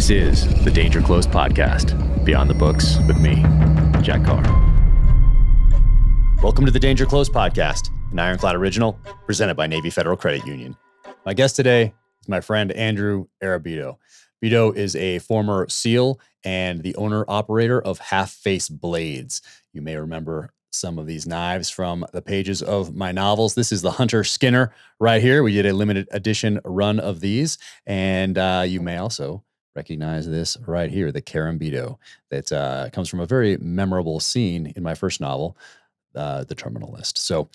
This is the Danger Close podcast, Beyond the Books with me, Jack Carr. Welcome to the Danger Close podcast, an Ironclad original presented by Navy Federal Credit Union. My guest today is my friend Andrew Arrabito. Arrabito is a former SEAL and the owner-operator of Half Face Blades. You may remember some of these knives from the pages of my novels. This is the Hunter Skinner right here. We did a limited edition run of these, and you may also recognize this right here, the Carrabito, that comes from a very memorable scene in my first novel, The Terminalist. So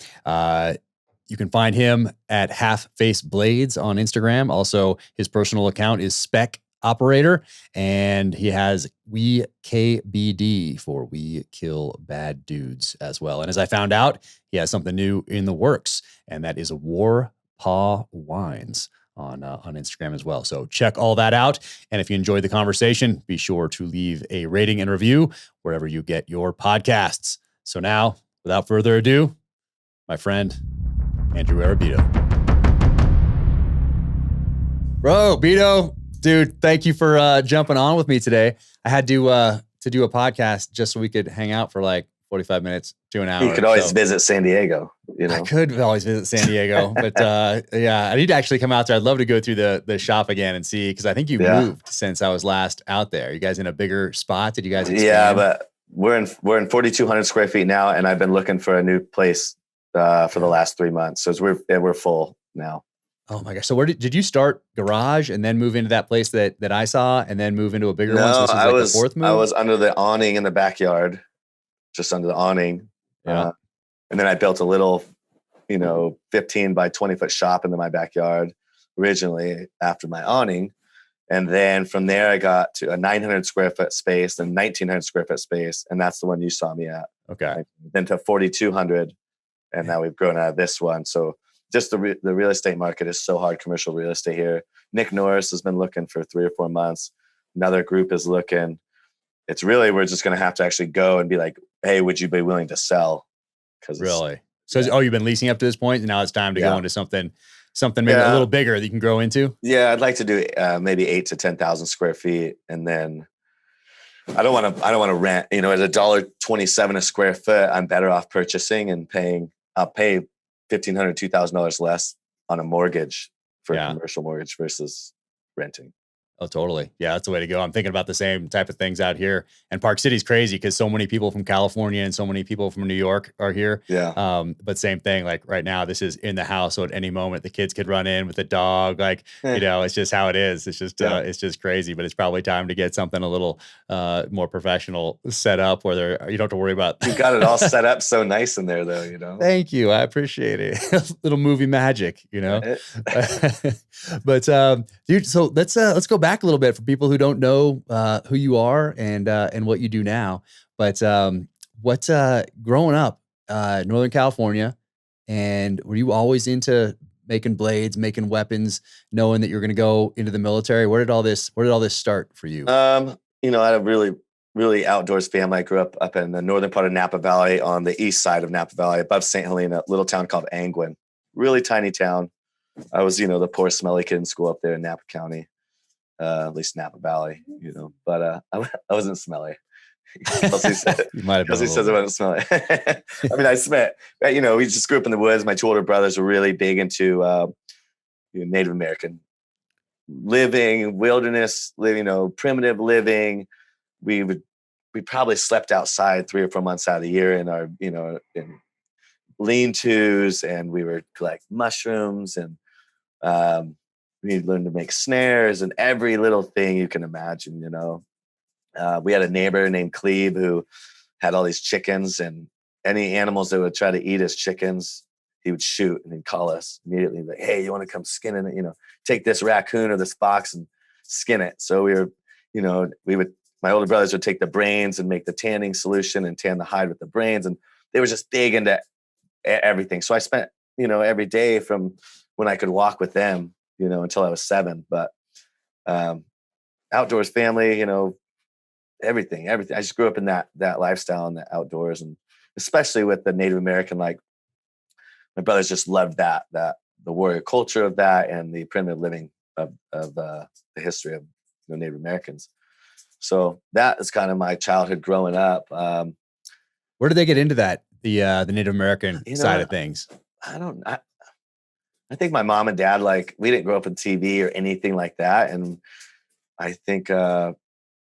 you can find him at Half Face Blades on Instagram. Also, his personal account is Spec Operator, and he has We KBD for We Kill Bad Dudes as well. And as I found out, he has something new in the works, and that is War Paw Wines on Instagram as well. So check all that out. And if you enjoyed the conversation, be sure to leave a rating and review wherever you get your podcasts. So now, without further ado, my friend, Andrew Arrabito. Bro, Bito, dude, thank you for jumping on with me today. I had to do a podcast just so we could hang out for like 45 minutes to an hour. You could always visit San Diego, you know. I could always visit San Diego, but yeah, I need to actually come out there. I'd love to go through the shop again and see, because I think you moved since I was last out there. You guys in a bigger spot? Did you guys expand? Yeah, but we're in 4,200 square feet now, and I've been looking for a new place for the last 3 months. So we're full now. Oh my gosh! So where did you start? Garage, and then move into that place that I saw, and then move into a bigger one? So this is like the fourth move? I was under the awning in the backyard, just under the awning. Yeah. And then I built a little, 15 by 20 foot shop into my backyard originally after my awning. And then from there, I got to a 900 square foot space, then 1,900 square foot space. And that's the one you saw me at. Okay. Then to 4,200. And now we've grown out of this one. So just the real estate market is so hard, commercial real estate here. Nick Norris has been looking for 3 or 4 months. Another group is looking. It's really, we're just going to have to actually go and be like, hey, would you be willing to sell? Really? So, you've been leasing up to this point, and now it's time to go into something maybe a little bigger that you can grow into? Yeah, I'd like to do maybe 8,000 to 10,000 square feet. And then I don't want to rent, at $1.27 a square foot. I'm better off purchasing and I'll pay $1,500, $2,000 less on a mortgage for a commercial mortgage versus renting. Oh, totally. Yeah, that's the way to go. I'm thinking about the same type of things out here. And Park City's crazy because so many people from California and so many people from New York are here. Yeah. But same thing, like right now, this is in the house. So at any moment, the kids could run in with the dog. Like, it's just how it is. It's just, it's just crazy. But it's probably time to get something a little more professional set up where you don't have to worry about. You got it all set up so nice in there, though, Thank you. I appreciate it. Little movie magic, But dude, so let's go back a little bit for people who don't know who you are and what you do now. But what's growing up Northern California, and were you always into making blades, making weapons, knowing that you're going to go into the military? Where did all this start for you? I had a really, really outdoors family. I grew up in the northern part of Napa Valley, on the east side of Napa Valley, above St. Helena, a little town called Angwin. Really tiny town. I was, the poor smelly kid in school up there in Napa County. At least Napa Valley, but I wasn't smelly. Kelsey says I wasn't smelly. I mean, I smell. We just grew up in the woods. My 2 older brothers were really big into Native American living, wilderness living, primitive living. We probably slept outside 3 or 4 months out of the year in our in lean-tos, and we would collect mushrooms, and we learned to make snares and every little thing you can imagine, We had a neighbor named Cleve who had all these chickens, and any animals that would try to eat his chickens, he would shoot, and he'd call us immediately, like, hey, you want to come skin it? Take this raccoon or this fox and skin it. So we were, my older brothers would take the brains and make the tanning solution and tan the hide with the brains. And they were just big into everything. So I spent, every day from when I could walk with them, until I was 7, but, outdoors family, everything. I just grew up in that lifestyle and the outdoors, and especially with the Native American, like my brothers just loved that the warrior culture of that and the primitive living of the history of Native Americans. So that is kind of my childhood growing up. Where did they get into that? The Native American side What? of things. I think my mom and dad, like, we didn't grow up with TV or anything like that. And I think my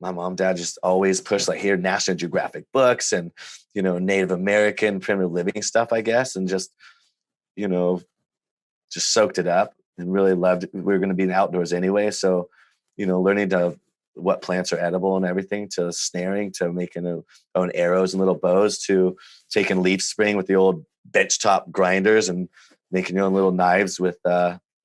mom and dad just always pushed, like, here, National Geographic books and, Native American primitive living stuff, I guess. And just, just soaked it up and really loved it. We were going to be in the outdoors anyway. So, learning what plants are edible and everything, to snaring, to making our own arrows and little bows, to taking leaf spring with the old benchtop grinders and making your own little knives with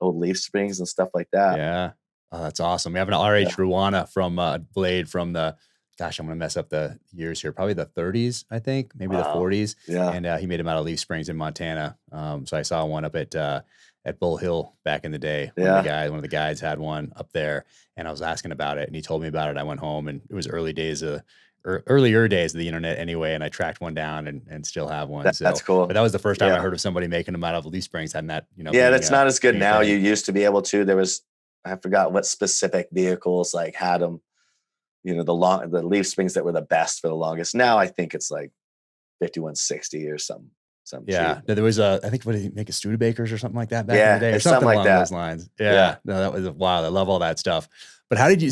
old leaf springs and stuff like that. Yeah. Oh, that's awesome. We have an R.H. Ruana from blade from the, gosh, I'm going to mess up the years here. Probably the 30s, I think, maybe the 40s. Yeah. And he made them out of leaf springs in Montana. So I saw one up at Bull Hill back in the day. One of the guys had one up there, and I was asking about it, and he told me about it. I went home, and it was earlier days of the internet anyway, and I tracked one down and still have one. That's cool. But that was the first time I heard of somebody making them out of leaf springs. Hadn't that, that's not as good now. You used to be able to. There was, I forgot what specific vehicles like had them. The leaf springs that were the best for the longest. Now I think it's like 5160 or something. Yeah, cheap. There was I think, what did he make, a Studebakers or something like that back in the day, or something like along that. those lines. Yeah, no, that was wild. I love all that stuff. But how did you?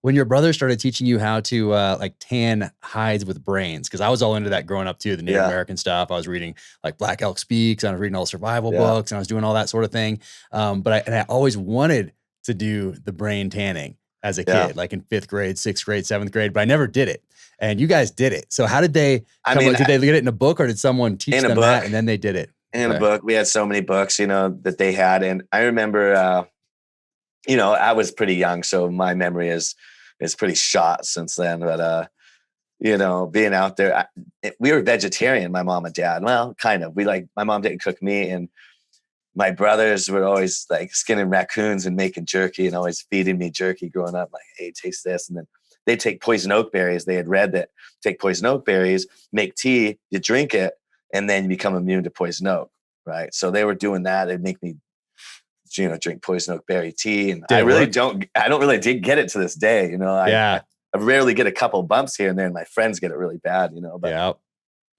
When your brother started teaching you how to like tan hides with brains, because I was all into that growing up too, the Native American stuff. I was reading like Black Elk Speaks, and I was reading all the survival books, and I was doing all that sort of thing. But I always wanted to do the brain tanning as a kid, like in 5th grade, 6th grade, 7th grade, but I never did it. And you guys did it. So how did they, did they get it in a book, or did someone teach them that and then they did it? In a book. We had so many books, that they had. And I remember, I was pretty young, so my memory is pretty shot since then. But, being out there, we were vegetarian, my mom and dad. Well, kind of. My mom didn't cook meat, and my brothers were always like skinning raccoons and making jerky and always feeding me jerky growing up. Like, hey, taste this. And then they take poison oak berries. They had read that take poison oak berries, make tea, you drink it, and then you become immune to poison oak. Right. So they were doing that. They'd make me, drink poison oak berry tea. And I don't really get it to this day. I rarely get a couple bumps here and there, and my friends get it really bad, but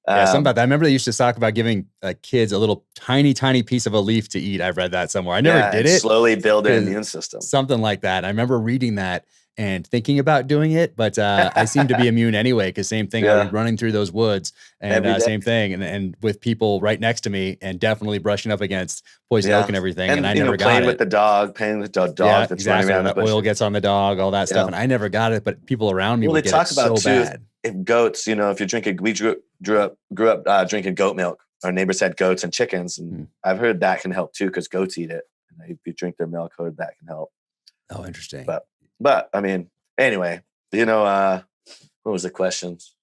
something about that. I remember they used to talk about giving kids a little tiny piece of a leaf to eat. I've read that somewhere. I never did it. Slowly build their immune system. Something like that. I remember reading that and thinking about doing it, but I seem to be immune anyway, because same thing. I was running through those woods and same thing, and with people right next to me, and definitely brushing up against poison oak and everything. And I never got it. Playing with the dog that's exactly. Running around the oil gets on the dog, all that stuff. And I never got it, but people around me would get it so bad. If goats, if you're drinking, we grew up drinking goat milk. Our neighbors had goats and chickens, and I've heard that can help too, because goats eat it. And if you drink their milk, that can help. Oh, interesting. But I mean, anyway, what was the questions?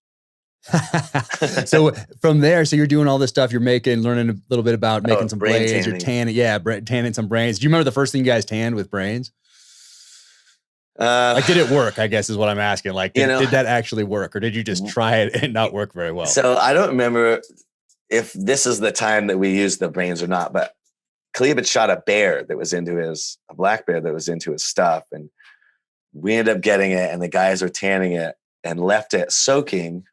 So from there, you're doing all this stuff. You're learning a little bit about making some blades. Tanning. You're tanning some brains. Do you remember the first thing you guys tanned with brains? Did it work? I guess is what I'm asking. Like, did that actually work, or did you just try it and not work very well? So I don't remember if this is the time that we used the brains or not, but Cleve had shot a black bear that was into his stuff, and we ended up getting it, and the guys were tanning it and left it soaking,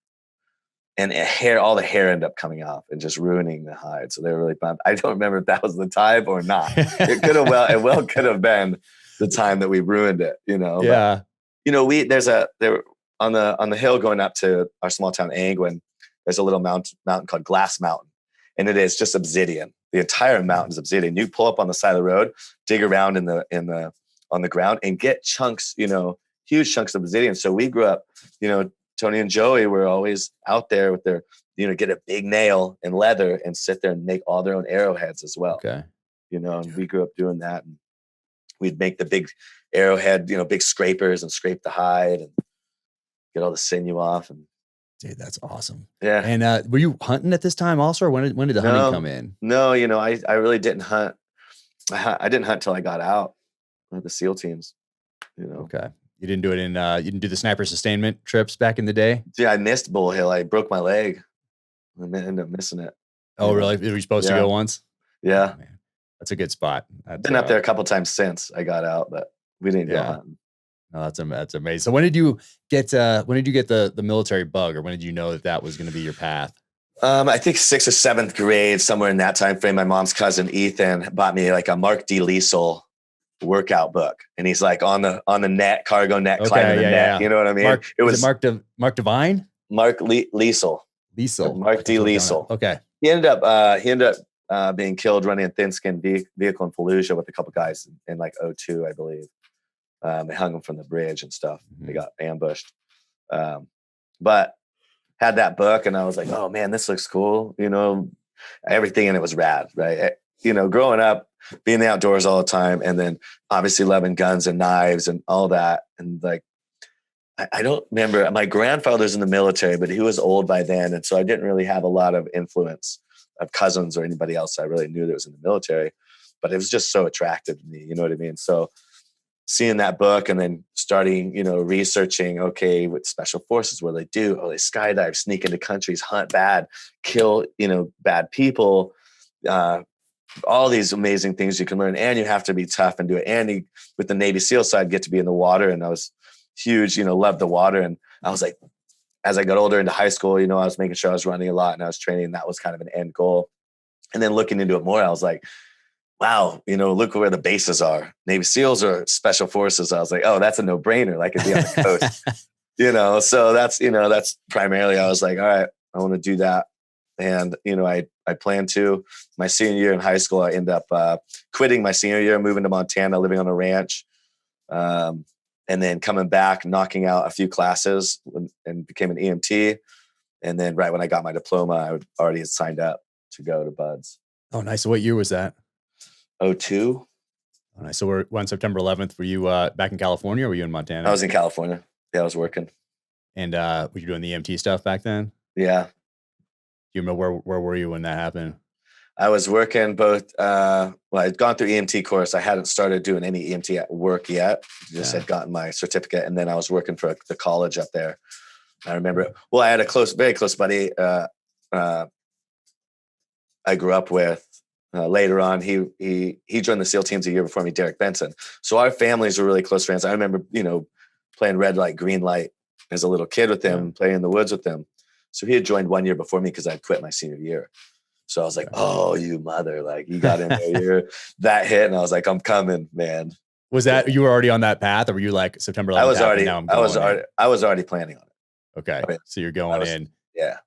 and all the hair ended up coming off and just ruining the hide. So they were really bummed. I don't remember if that was the time or not. It could have been the time that we ruined it, Yeah. But, there on the hill going up to our small town Angwin, there's a little mountain called Glass Mountain, and it is just obsidian. The entire mountain is obsidian. You pull up on the side of the road, dig around on the ground, and get chunks, huge chunks of obsidian. So we grew up, Tony and Joey were always out there with their, get a big nail and leather and sit there and make all their own arrowheads as well. Okay. And we grew up doing that, and we'd make the big arrowhead, big scrapers, and scrape the hide and get all the sinew off. And dude, that's awesome. Yeah. And were you hunting at this time also, or when did the hunting come in? No, I really didn't hunt. I didn't hunt till I got out with the SEAL teams. Okay. You didn't do it you didn't do the sniper sustainment trips back in the day? Yeah, I missed Bull Hill. I broke my leg. I ended up missing it. Oh, really? Were you supposed to go once? Yeah. Oh, man. That's a good spot. Been up there a couple times since I got out, but we didn't go hunting. No, that's amazing. So when did you get the military bug, or when did you know that was going to be your path? I think 6th or 7th grade, somewhere in that time frame. My mom's cousin Ethan bought me like a Mark D. Liesel workout book, and he's like on the net, cargo net, climbing Okay, the yeah, net. yeah. You know what I mean? Mark, It is it was Mark Divine? Liesel, Liesel. Mark Okay, D. so look down that. Liesel. Okay. He ended up being killed running a thin-skinned vehicle in Fallujah with a couple guys in like '02, I believe. They hung him from the bridge and stuff. They got ambushed. But had that book, and I was like, oh man, this looks cool. Everything in it was rad, right? Growing up, being in the outdoors all the time, and then obviously loving guns and knives and all that. And like, I don't remember, my grandfather's in the military, but he was old by then. And so I didn't really have a lot of influence of cousins or anybody else I really knew that was in the military, but it was just so attractive to me. You know what I mean? So seeing that book and then starting, researching, okay, with special forces, what do they do? Oh, they skydive, sneak into countries, hunt bad, kill, bad people, all these amazing things you can learn. And you have to be tough and do it. And with the Navy SEAL side, get to be in the water. And I was huge, loved the water. And I was like, as I got older into high school, I was making sure I was running a lot and I was training. That was kind of an end goal. And then looking into it more, I was like, wow, look where the bases are. Navy SEALs are special forces. I was like, oh, that's a no brainer. Like it'd be on the coast, so that's primarily, I was like, all right, I want to do that. And, I plan to. My senior year in high school, I ended up quitting my senior year, moving to Montana, living on a ranch. And then coming back, knocking out a few classes and became an EMT. And then right when I got my diploma, I already had signed up to go to BUD/S. Oh, nice. So what year was that? '02. Oh, nice. So we're on September 11th. Were you back in California, or were you in Montana? I was in California. Yeah, I was working. And were you doing the EMT stuff back then? Yeah. Do you remember where were you when that happened? I was working both. I'd gone through EMT course. I hadn't started doing any EMT work yet. Just had gotten my certificate, and then I was working for the college up there. I remember. Well, I had a very close buddy. I grew up with. Later on, he joined the SEAL teams a year before me, Derek Benson. So our families were really close friends. I remember, playing red light, green light as a little kid with him, playing in the woods with him. So he had joined 1 year before me because I'd quit my senior year. So I was like, oh, you mother, like you got in there, that hit. And I was like, I'm coming, man. Was that, you were already on that path, or were you like September 11th? I was already planning on it. Okay. So you're going in. Yeah.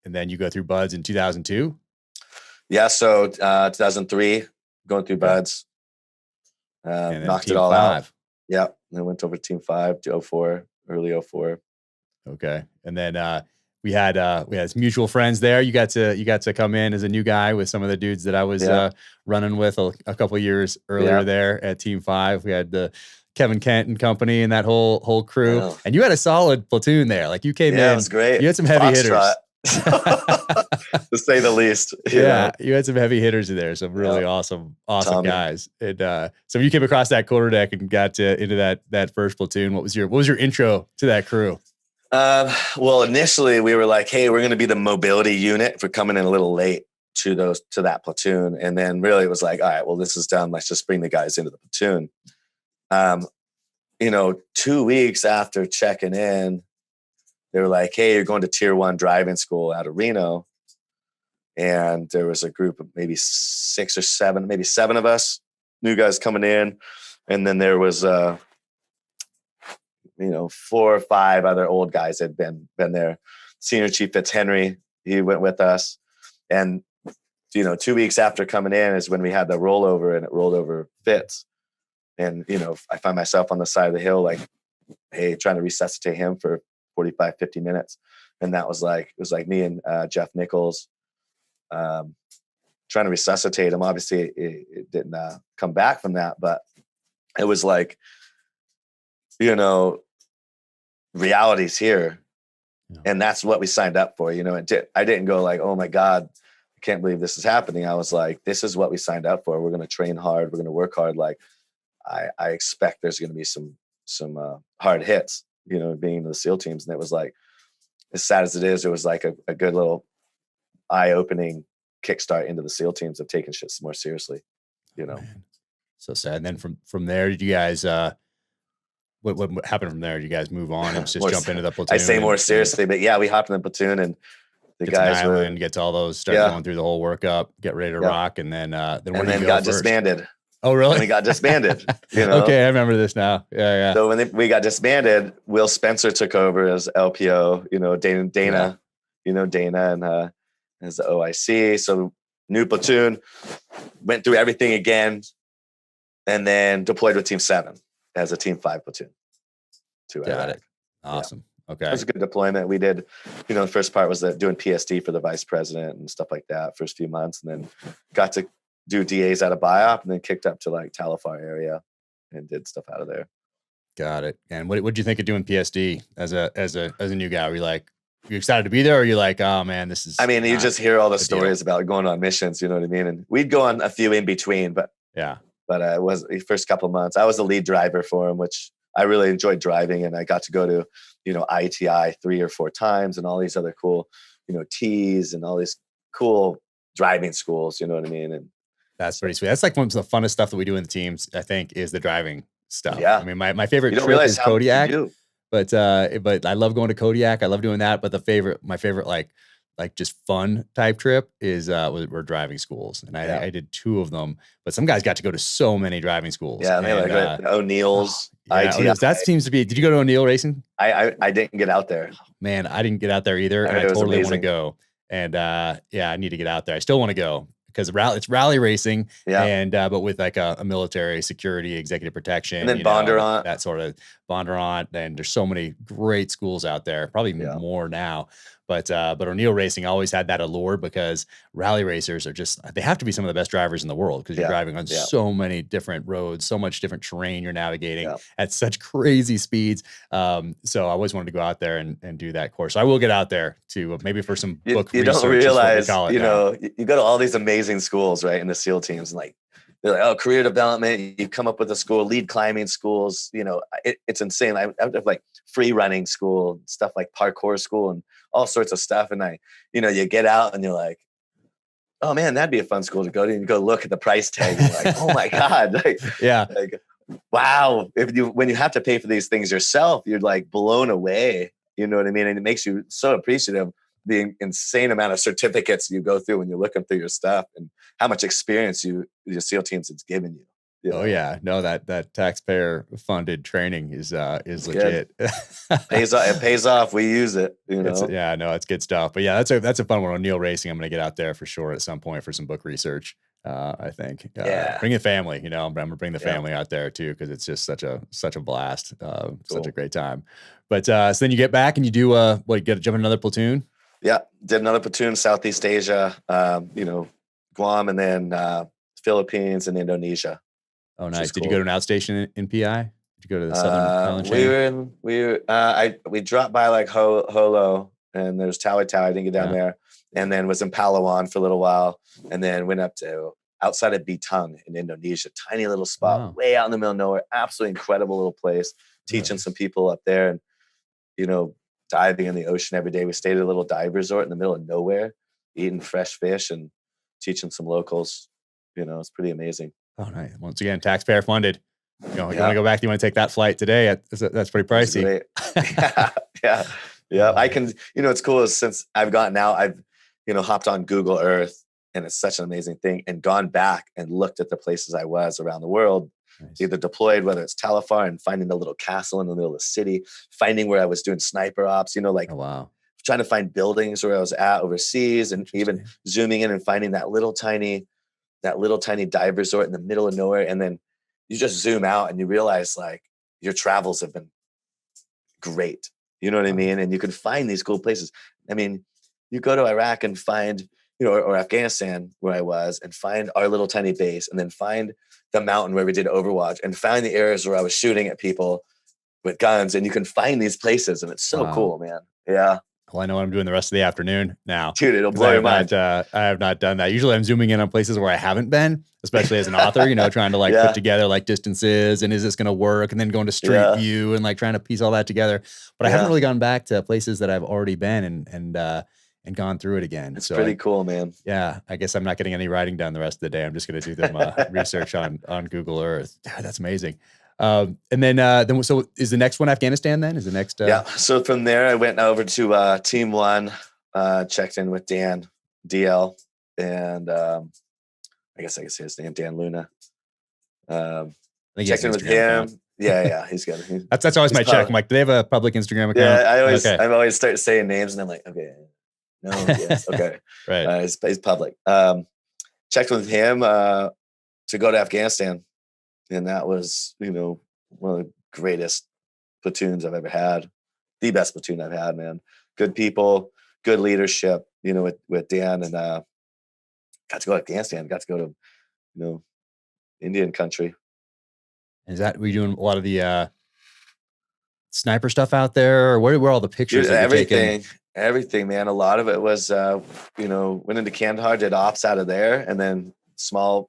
And then you go through BUD/S in 2002? Yeah. So 2003, going through BUD/S. Knocked it all out. Yeah. Then went over to Team 5 to 04, early 04. Okay. And then we had some mutual friends there. You got to come in as a new guy with some of the dudes that I was running with a couple of years earlier there at Team 5. We had the Kevin Kent and company and that whole crew. Yeah. And you had a solid platoon there. Like you came in. Yeah, it was great. You had some heavy hitters. To say the least. You had some heavy hitters in there. Some really awesome Tommy. Guys. And so you came across that quarterdeck and got into that first platoon. What was your intro to that crew? Well, initially we were like, hey, we're going to be the mobility unit for coming in a little late to that platoon. And then really it was like, all right, well, this is done. Let's just bring the guys into the platoon. 2 weeks after checking in, they were like, hey, you're going to Tier 1 driving school out of Reno. And there was a group of maybe 6 or 7, maybe 7 of us, new guys coming in. And then there was 4 or 5 other old guys had been there. Senior Chief Fitzhenry, he went with us. And 2 weeks after coming in is when we had the rollover, and it rolled over Fitz. And I find myself on the side of the hill, like, hey, trying to resuscitate him for 45, 50 minutes. And it was like me and Jeff Nichols trying to resuscitate him. Obviously it didn't come back from that, but it was like, reality's here. Yeah. And that's what we signed up for. I didn't go like, oh my God, I can't believe this is happening. I was like, this is what we signed up for. We're going to train hard. We're going to work hard. Like I expect there's going to be some hard hits, being in the SEAL teams. And it was like, as sad as it is, it was like a good little eye-opening kickstart into the SEAL teams of taking shit more seriously, Man. So sad. And then from there, did you guys what happened from there? You guys move on and just More jump se- into the platoon? I say more and seriously, but yeah, we hopped in the platoon and the get to an guys were, island, get to all those, start yeah, going through the whole workup, get ready to yeah. rock, and then when And do you then go got first? disbanded. Oh, really? And we got disbanded, you know? Okay, I remember this now. Yeah. So when we got disbanded, Will Spencer took over as LPO, you know, Dana, you know, Dana and as the OIC. So new platoon, went through everything again, and then deployed with Team 7 as a Team 5 platoon to Got Iraq. it. Awesome. Okay. It was a good deployment. We did, you know, the first part was doing PSD for the vice president and stuff like that, first few months, and then got to do DAs out of BIOP, and then kicked up to like Talifar area and did stuff out of there. Got it. And what did you think of doing PSD as a new guy? Were you like, you excited to be there, or you like, oh man, this is? I mean, you just hear all the deal. stories about going on missions. You know what I mean? And we'd go on a few in between, but yeah. But it was the first couple of months. I was the lead driver for him, which I really enjoyed driving, and I got to go to, you know, ITI 3 or 4 times, and all these other cool, you know, T's and all these cool driving schools. You know what I mean? And that's pretty sweet. That's like one of the funnest stuff that we do in the teams, I think, is the driving stuff. Yeah. I mean, my favorite you don't trip realize is how much you Kodiak, do. but I love going to Kodiak. I love doing that. But my favorite like just fun type trip is we're driving schools, and I did 2 of them. But some guys got to go to so many driving schools. Yeah, they like O'Neill's. Yeah, that seems to be. Did you go to O'Neill Racing? I didn't get out there. Man, I didn't get out there either, and I totally want to go. And I need to get out there. I still want to go because it's rally racing, and but with like a military security, executive protection, and then Bondurant, that sort of Bondurant. And there's so many great schools out there, probably more now. But O'Neill Racing always had that allure because rally racers are they have to be some of the best drivers in the world because you're driving on so many different roads, so much different terrain you're navigating at such crazy speeds. So I always wanted to go out there and do that course. So I will get out there to maybe for some book research. You don't realize, you know, you go to all these amazing schools, right, in the SEAL teams, and like they're like, oh, career development, you come up with a school, lead climbing schools, you know, it's insane. I have like free running school, stuff like parkour school and all sorts of stuff. And you know, you get out and you're like, oh man, that'd be a fun school to go to. And you go look at the price tag and you're like, oh my God. Like, wow. When you have to pay for these things yourself, you're like blown away. You know what I mean? And it makes you so appreciative the insane amount of certificates you go through when you're looking through your stuff and how much experience your SEAL teams has given you. You know? Oh yeah, no, that taxpayer funded training is legit. It pays off. We use it. You know? It's good stuff. But yeah, that's a fun one. O'Neill Racing, I'm going to get out there for sure at some point for some book research. I think. Bring the family. You know, I'm gonna bring the family out there too because it's just such a blast. Cool. Such a great time. But so then you get back and you do you get to jump in another platoon. Yeah, did another platoon, Southeast Asia, you know, Guam, and then Philippines and Indonesia. Oh, nice. Did you go to an outstation in PI? Did you go to the Southern Island chain? We dropped by like Holo, and there's Tawi Tawi. I didn't get down there, and then was in Palawan for a little while, and then went up to outside of Bitung in Indonesia, tiny little spot, way out in the middle of nowhere. Absolutely incredible little place. Teaching some people up there, and you know, diving in the ocean every day. We stayed at a little dive resort in the middle of nowhere, eating fresh fish and teaching some locals. You know, it's pretty amazing. Oh, nice. Once again, taxpayer funded. You want to go back? Do you want to take that flight today? That's pretty pricey. Yeah. I can, you know, it's cool is since I've gotten out, I've, you know, hopped on Google Earth, and it's such an amazing thing, and gone back and looked at the places I was around the world, either deployed, whether it's Talifar and finding the little castle in the middle of the city, finding where I was doing sniper ops, you know, like trying to find buildings where I was at overseas, and even zooming in and finding that little tiny dive resort in the middle of nowhere. And then you just zoom out and you realize like your travels have been great. You know what I mean? And you can find these cool places. I mean, you go to Iraq and find, you know, or Afghanistan where I was, and find our little tiny base, and then find the mountain where we did Overwatch, and find the areas where I was shooting at people with guns. And you can find these places, and it's so cool, man. Yeah. Well, I know what I'm doing the rest of the afternoon now. Dude, it'll blow your mind. I have not done that. Usually I'm zooming in on places where I haven't been, especially as an author, you know, trying to like put together like distances and is this going to work? And then going to street view and like trying to piece all that together. But I haven't really gone back to places that I've already been and gone through it again. It's pretty cool, man. Yeah. I guess I'm not getting any writing done the rest of the day. I'm just going to do them research on Google Earth. That's amazing. And then so is the next one Afghanistan? Then is the next? Yeah. So from there, I went over to Team One, checked in with Dan DL, and I guess I can say his name, Dan Luna. I think Checked in with him. Account. Yeah, he's good. That's always my check. I'm like, do they have a public Instagram account? Yeah, I always start saying names, and I'm like, okay, no, yes, okay, right. He's public. Checked with him to go to Afghanistan, and that was one of the greatest platoons I've ever had. The best platoon I've had, man. Good people, good leadership. With Dan, and got to go to Afghanistan. Got to go to Indian country. Is that were you doing a lot of the sniper stuff out there? Or where were all the pictures? Dude, everything, man. A lot of it was, went into Kandahar, did ops out of there, and then small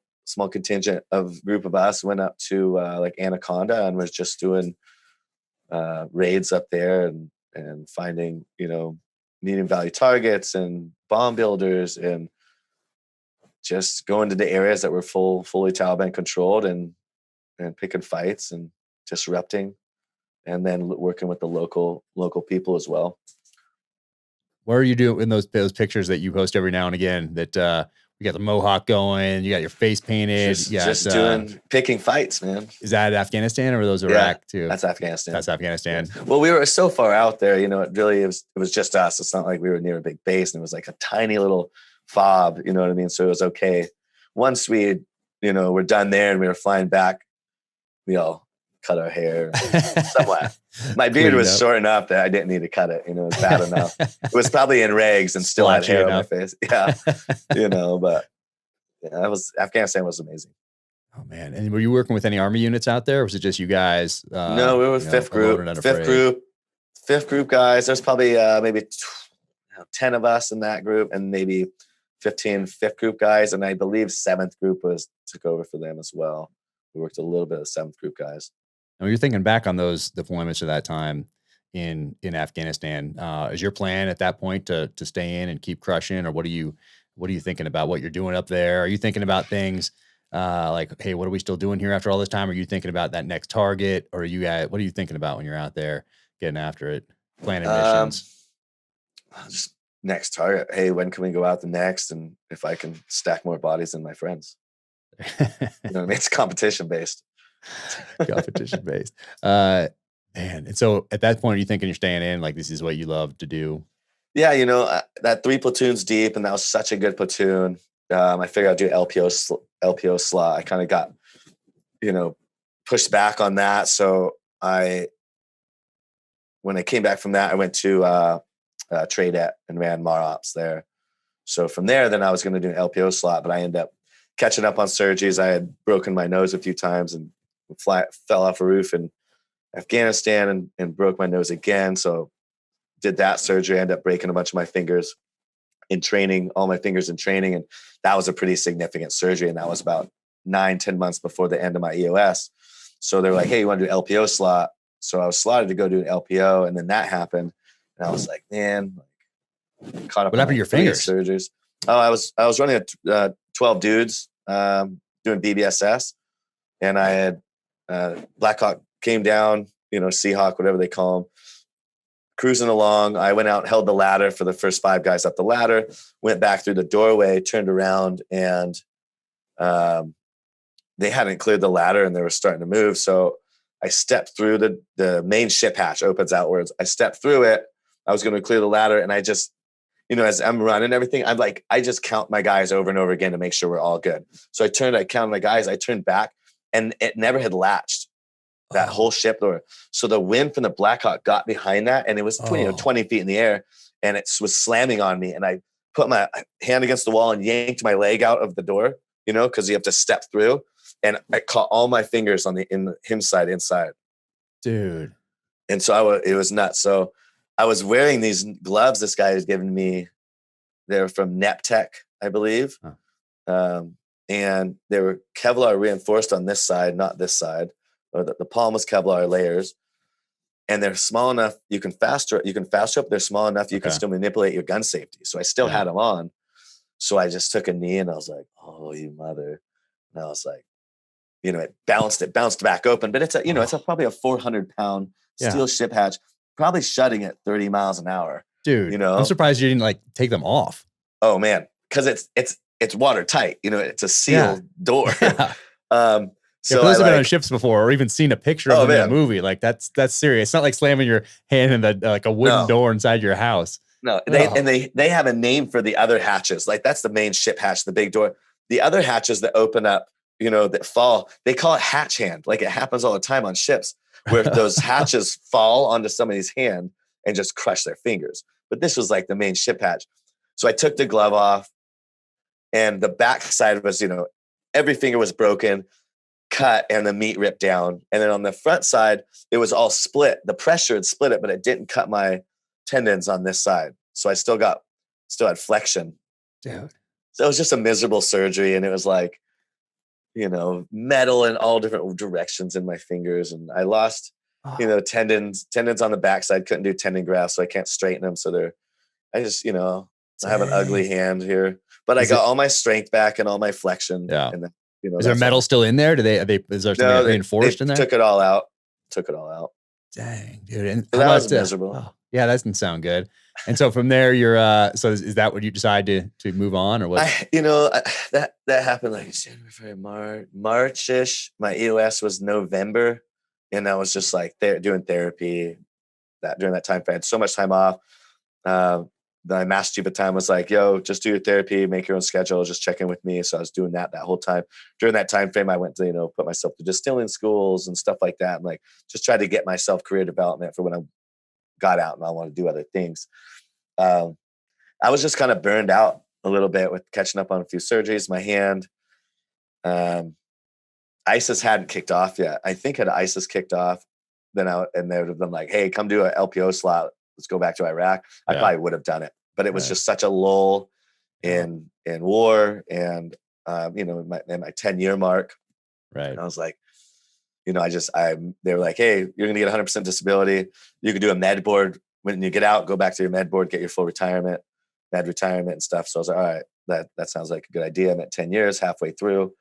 contingent of group of us went up to like Anaconda and was just doing raids up there and finding medium value targets and bomb builders and just going to the areas that were fully Taliban controlled and picking fights and disrupting, and then working with the local people as well. What are you doing in those pictures that you post every now and again? That you got the mohawk going, you got your face painted, just doing picking fights, man. Is that Afghanistan or are those Iraq too? That's Afghanistan. That's Afghanistan. Yeah. Well, we were so far out there, it was just us. It's not like we were near a big base, and it was like a tiny little fob, you know what I mean? So it was okay. Once we, we're done there and we were flying back, we all cut our hair somewhat. My beard was short enough that I didn't need to cut it. It was bad enough. It was probably in rags and still had hair on my face. Yeah. But Afghanistan was amazing. Oh man. And were you working with any army units out there, or was it just you guys? No, we were fifth group guys. There's probably maybe 10 of us in that group, and maybe 15 fifth group guys. And I believe seventh group took over for them as well. We worked a little bit of seventh group guys. Now, you're thinking back on those deployments of that time in Afghanistan. Is your plan at that point to stay in and keep crushing, or what are you thinking about what you're doing up there? Are you thinking about things like, hey, what are we still doing here after all this time? Are you thinking about that next target, or what are you thinking about when you're out there getting after it, planning missions? Just next target. Hey, when can we go out the next? And if I can stack more bodies than my friends. You know what I mean? It's competition based. Man. And so at that point, are you thinking you're staying in, like, this is what you love to do? Yeah. That 3 platoons deep, and that was such a good platoon. I figured I'd do LPO slot. I kind of got, pushed back on that. So when I came back from that, I went to Tradet and ran MAROPS there. So from there, then I was going to do an LPO slot, but I ended up catching up on surgeries. I had broken my nose a few times and fell off a roof in Afghanistan and broke my nose again. So did that surgery, ended up breaking a bunch of my fingers in training, all my fingers in training. And that was a pretty significant surgery. And that was about 9-10 months before the end of my EOS. So they're like, hey, you want to do LPO slot? So I was slotted to go do an LPO. And then that happened. And I was like, man, caught up. What happened to your fingers? Surgeries. Oh, I was running 12 dudes doing BBSS, and I had Blackhawk came down, Seahawk, whatever they call them, cruising along. I went out, held the ladder for the first 5 guys up the ladder, went back through the doorway, turned around, and they hadn't cleared the ladder and they were starting to move. So I stepped through the main ship hatch opens outwards. I stepped through it. I was going to clear the ladder, and I just, as I'm running everything, I just count my guys over and over again to make sure we're all good. So I counted my guys, I turned back, and it never had latched that whole ship door. So the wind from the Blackhawk got behind that, and it was 20 feet in the air, and it was slamming on me. And I put my hand against the wall and yanked my leg out of the door, because you have to step through. And I caught all my fingers on the inside. Dude. And so it was nuts. So I was wearing these gloves this guy had given me. They're from Neptech, I believe. Huh. And they were Kevlar reinforced on this side, not this side. Or the palm was Kevlar layers. And they're small enough, you can faster up. They're small enough you can still manipulate your gun safety. So I still had them on. So I just took a knee and I was like, oh, you mother. And I was like, it bounced back open, but it's it's probably a 400-pound steel ship hatch, probably shutting at 30 miles an hour. Dude, I'm surprised you didn't like take them off. Oh man. Cause it's watertight, it's a sealed door. Yeah. So for those who've been on ships before, or even seen a picture of them in a movie, like that's serious. It's not like slamming your hand in like a wooden door inside your house. No, they have a name for the other hatches. Like that's the main ship hatch, the big door. The other hatches that open up, that fall, they call it hatch hand. Like it happens all the time on ships where those hatches fall onto somebody's hand and just crush their fingers. But this was like the main ship hatch. So I took the glove off, and the back side was, every finger was broken, cut, and the meat ripped down. And then on the front side, it was all split. The pressure had split it, but it didn't cut my tendons on this side. So I still had flexion. Dude. So it was just a miserable surgery. And it was like, metal in all different directions in my fingers. And I lost, tendons on the backside, couldn't do tendon grafts. So I can't straighten them. So I just, I have an ugly hand here, but I got all my strength back and all my flexion. Yeah. And then, is there metal still in there? Is there something reinforced in there? Took it all out. Dang, dude. And so that was miserable. Yeah, that doesn't sound good. And so from there, you're so is that what you decide to move on, or what? That happened like January, February, March-ish. My EOS was November, and I was just like doing therapy. During that time, I had so much time off. My master chief at the time was like, "Yo, just do your therapy, make your own schedule, just check in with me." So I was doing that whole time. During that time frame, I went to put myself to distilling schools and stuff like that, and like just tried to get myself career development for when I got out and I want to do other things. I was just kind of burned out a little bit with catching up on a few surgeries. My hand, ISIS hadn't kicked off yet. I think had ISIS kicked off, then they would have been like, "Hey, come do an LPO slot. Let's go back to Iraq." I probably would have done it, but it was just such a lull in war and in my 10-year mark. Right. And I was like, they were like, "Hey, you're going to get 100% disability. You can do a med board. When you get out, go back to your med board, get your full retirement and stuff." So I was like, all right, that sounds like a good idea. I'm at 10 years, halfway through.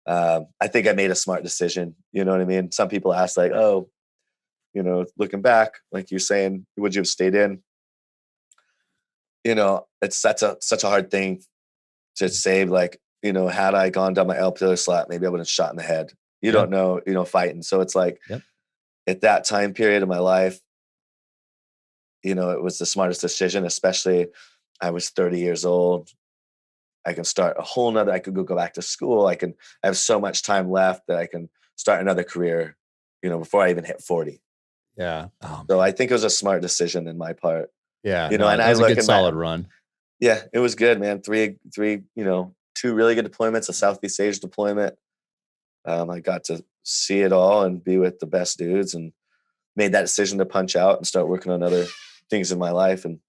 I think I made a smart decision. You know what I mean? Some people ask like, "Oh, looking back, like you're saying, would you have stayed in?" It's such a hard thing to say. Like, had I gone down my LPO slot, maybe I would have shot in the head. You don't know, fighting. So it's like, at that time period of my life, it was the smartest decision, especially I was 30 years old. I can start I could go back to school. I have so much time left that I can start another career, before I even hit 40. Yeah. So I think it was a smart decision in my part. Yeah. And I was a good solid run. Yeah, it was good, man. Three, 2 really good deployments, a Southeast Asia deployment. I got to see it all and be with the best dudes, and made that decision to punch out and start working on other things in my life. And,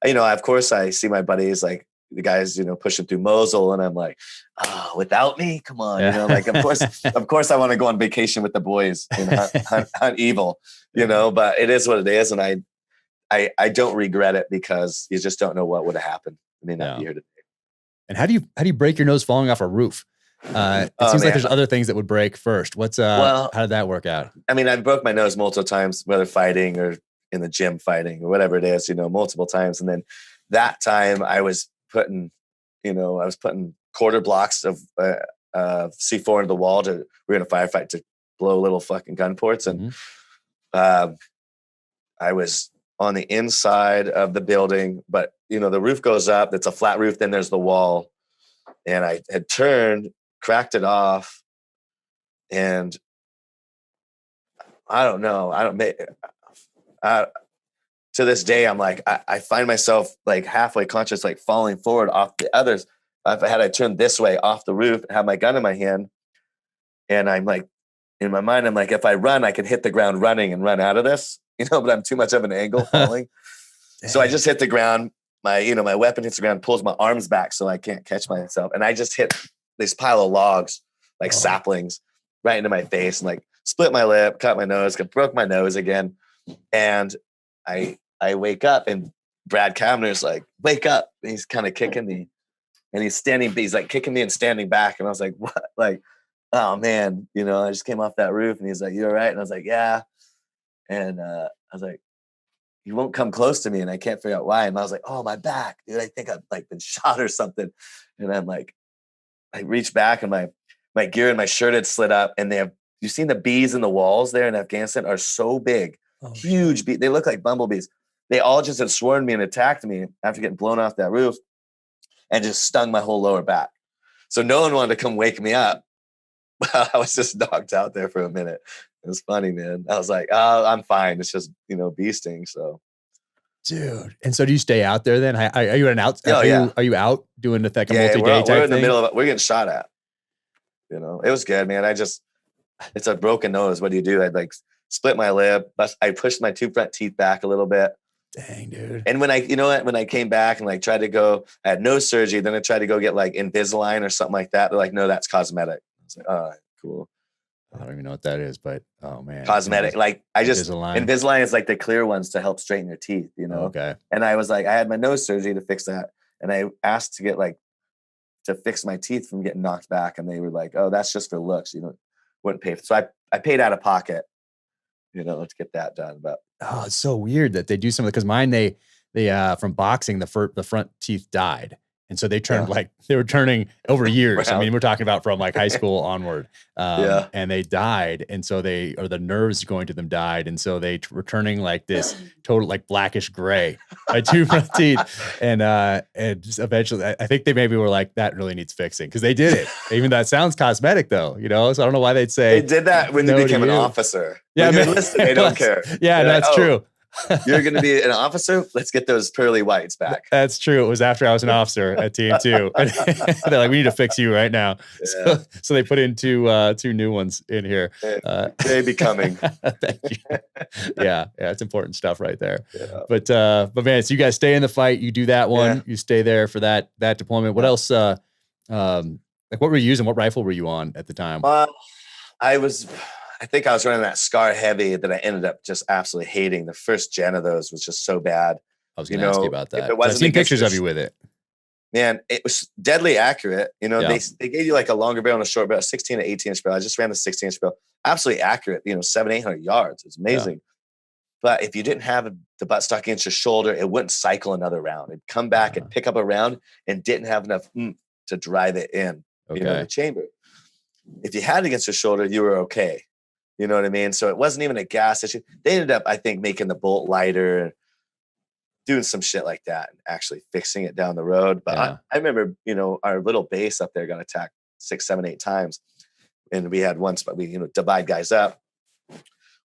of course I see my buddies, like the guys, pushing through Mosul, and I'm like, "Oh, without me? Come on." Like, of course I want to go on vacation with the boys and hunt evil, but it is what it is. And I don't regret it, because you just don't know what would have happened. I may not be here today. And how do you break your nose falling off a roof? It seems like there's other things that would break first. How did that work out? I mean, I broke my nose multiple times, whether fighting or in the gym fighting or whatever it is, multiple times. And then that time I was putting quarter blocks of C4 into the wall we're in a firefight to blow little fucking gun ports. And I was on the inside of the building, but the roof goes up, it's a flat roof, then there's the wall. And I had turned, cracked it off, and I don't know. To this day, I'm like, I find myself like halfway conscious, like falling forward off the others. I turned this way off the roof, have my gun in my hand, and I'm like, in my mind, I'm like, if I run, I can hit the ground running and run out of this, but I'm too much of an angle falling. So I just hit the ground. My weapon hits the ground, pulls my arms back so I can't catch myself. And I just hit this pile of logs, like saplings, right into my face, and like split my lip, cut my nose, broke my nose again. And I wake up, and Brad Kavner's like, "Wake up." And he's kind of kicking me, and he's like kicking me and standing back. And I was like, "What?" Like, oh man, I just came off that roof, and he's like, you all right? And I was like, yeah. And I was like, he won't come close to me, and I can't figure out why. And I was like, oh, my back, dude, I think I've like been shot or something. And I'm like, I reached back, and my gear and my shirt had slid up, and you've seen the bees in the walls there in Afghanistan are so big, huge bees. They look like bumblebees. They all just had swarmed me and attacked me after getting blown off that roof, and just stung my whole lower back. So no one wanted to come wake me up. I was just knocked out there for a minute. It was funny, man. I was like, oh, I'm fine. It's just, bee sting. So, dude. And so do you stay out there then? Are you are you out doing the multi-day type we're in the thing? middle of it. We're getting shot at. It was good, man. It's a broken nose. What do you do? I'd like split my lip. I pushed my 2 front teeth back a little bit. Dang, dude. And when I came back and like tried to go, I had nose surgery. Then I tried to go get like Invisalign or something like that. They're like, no, that's cosmetic. I was like, oh, cool. I don't even know what that is, but oh man, cosmetic. Like Invisalign is like the clear ones to help straighten your teeth, Okay. And I was like, I had my nose surgery to fix that, and I asked to get to fix my teeth from getting knocked back, and they were like, oh, that's just for looks. Wouldn't pay for. So I paid out of pocket, to get that done. But it's so weird that they do something, because mine they from boxing the front teeth died. And so they turned they were turning over years. I mean, we're talking about from like high school onward. And they died. And so the nerves going to them died. And so they were turning like this total like blackish gray, my 2 front teeth. And just eventually I think they maybe were like, that really needs fixing, because they did it. Even that sounds cosmetic though, so I don't know why they'd say they did that when they became an officer. Yeah, when you're enlisted, they don't care. Yeah, that's true. You're going to be an officer? Let's get those pearly whites back. That's true. It was after I was an officer at TM2. They're like, we need to fix you right now. Yeah. So they put in two new ones in here. They be coming. Thank you. Yeah, it's important stuff right there. Yeah. But man, so you guys stay in the fight. You do that one. Yeah. You stay there for that deployment. What else? Like, what were you using? What rifle were you on at the time? I think I was running that Scar Heavy that I ended up just absolutely hating. The first gen of those was just so bad. I was going to ask you about that. I've seen pictures of you with it. Man, it was deadly accurate. They gave you like a longer barrel and a short barrel, 16 to 18 inch barrel. I just ran the 16 inch barrel. Absolutely accurate, 700-800 yards. It's amazing. Yeah. But if you didn't have the buttstock against your shoulder, it wouldn't cycle another round. It'd come back and pick up a round and didn't have enough to drive it in, the chamber. If you had it against your shoulder, you were okay. You know what I mean? So it wasn't even a gas issue. They ended up, I think, making the bolt lighter and doing some shit like that and actually fixing it down the road. But I remember, our little base up there got attacked 6, 7, 8 times. And we had one spot, we, divide guys up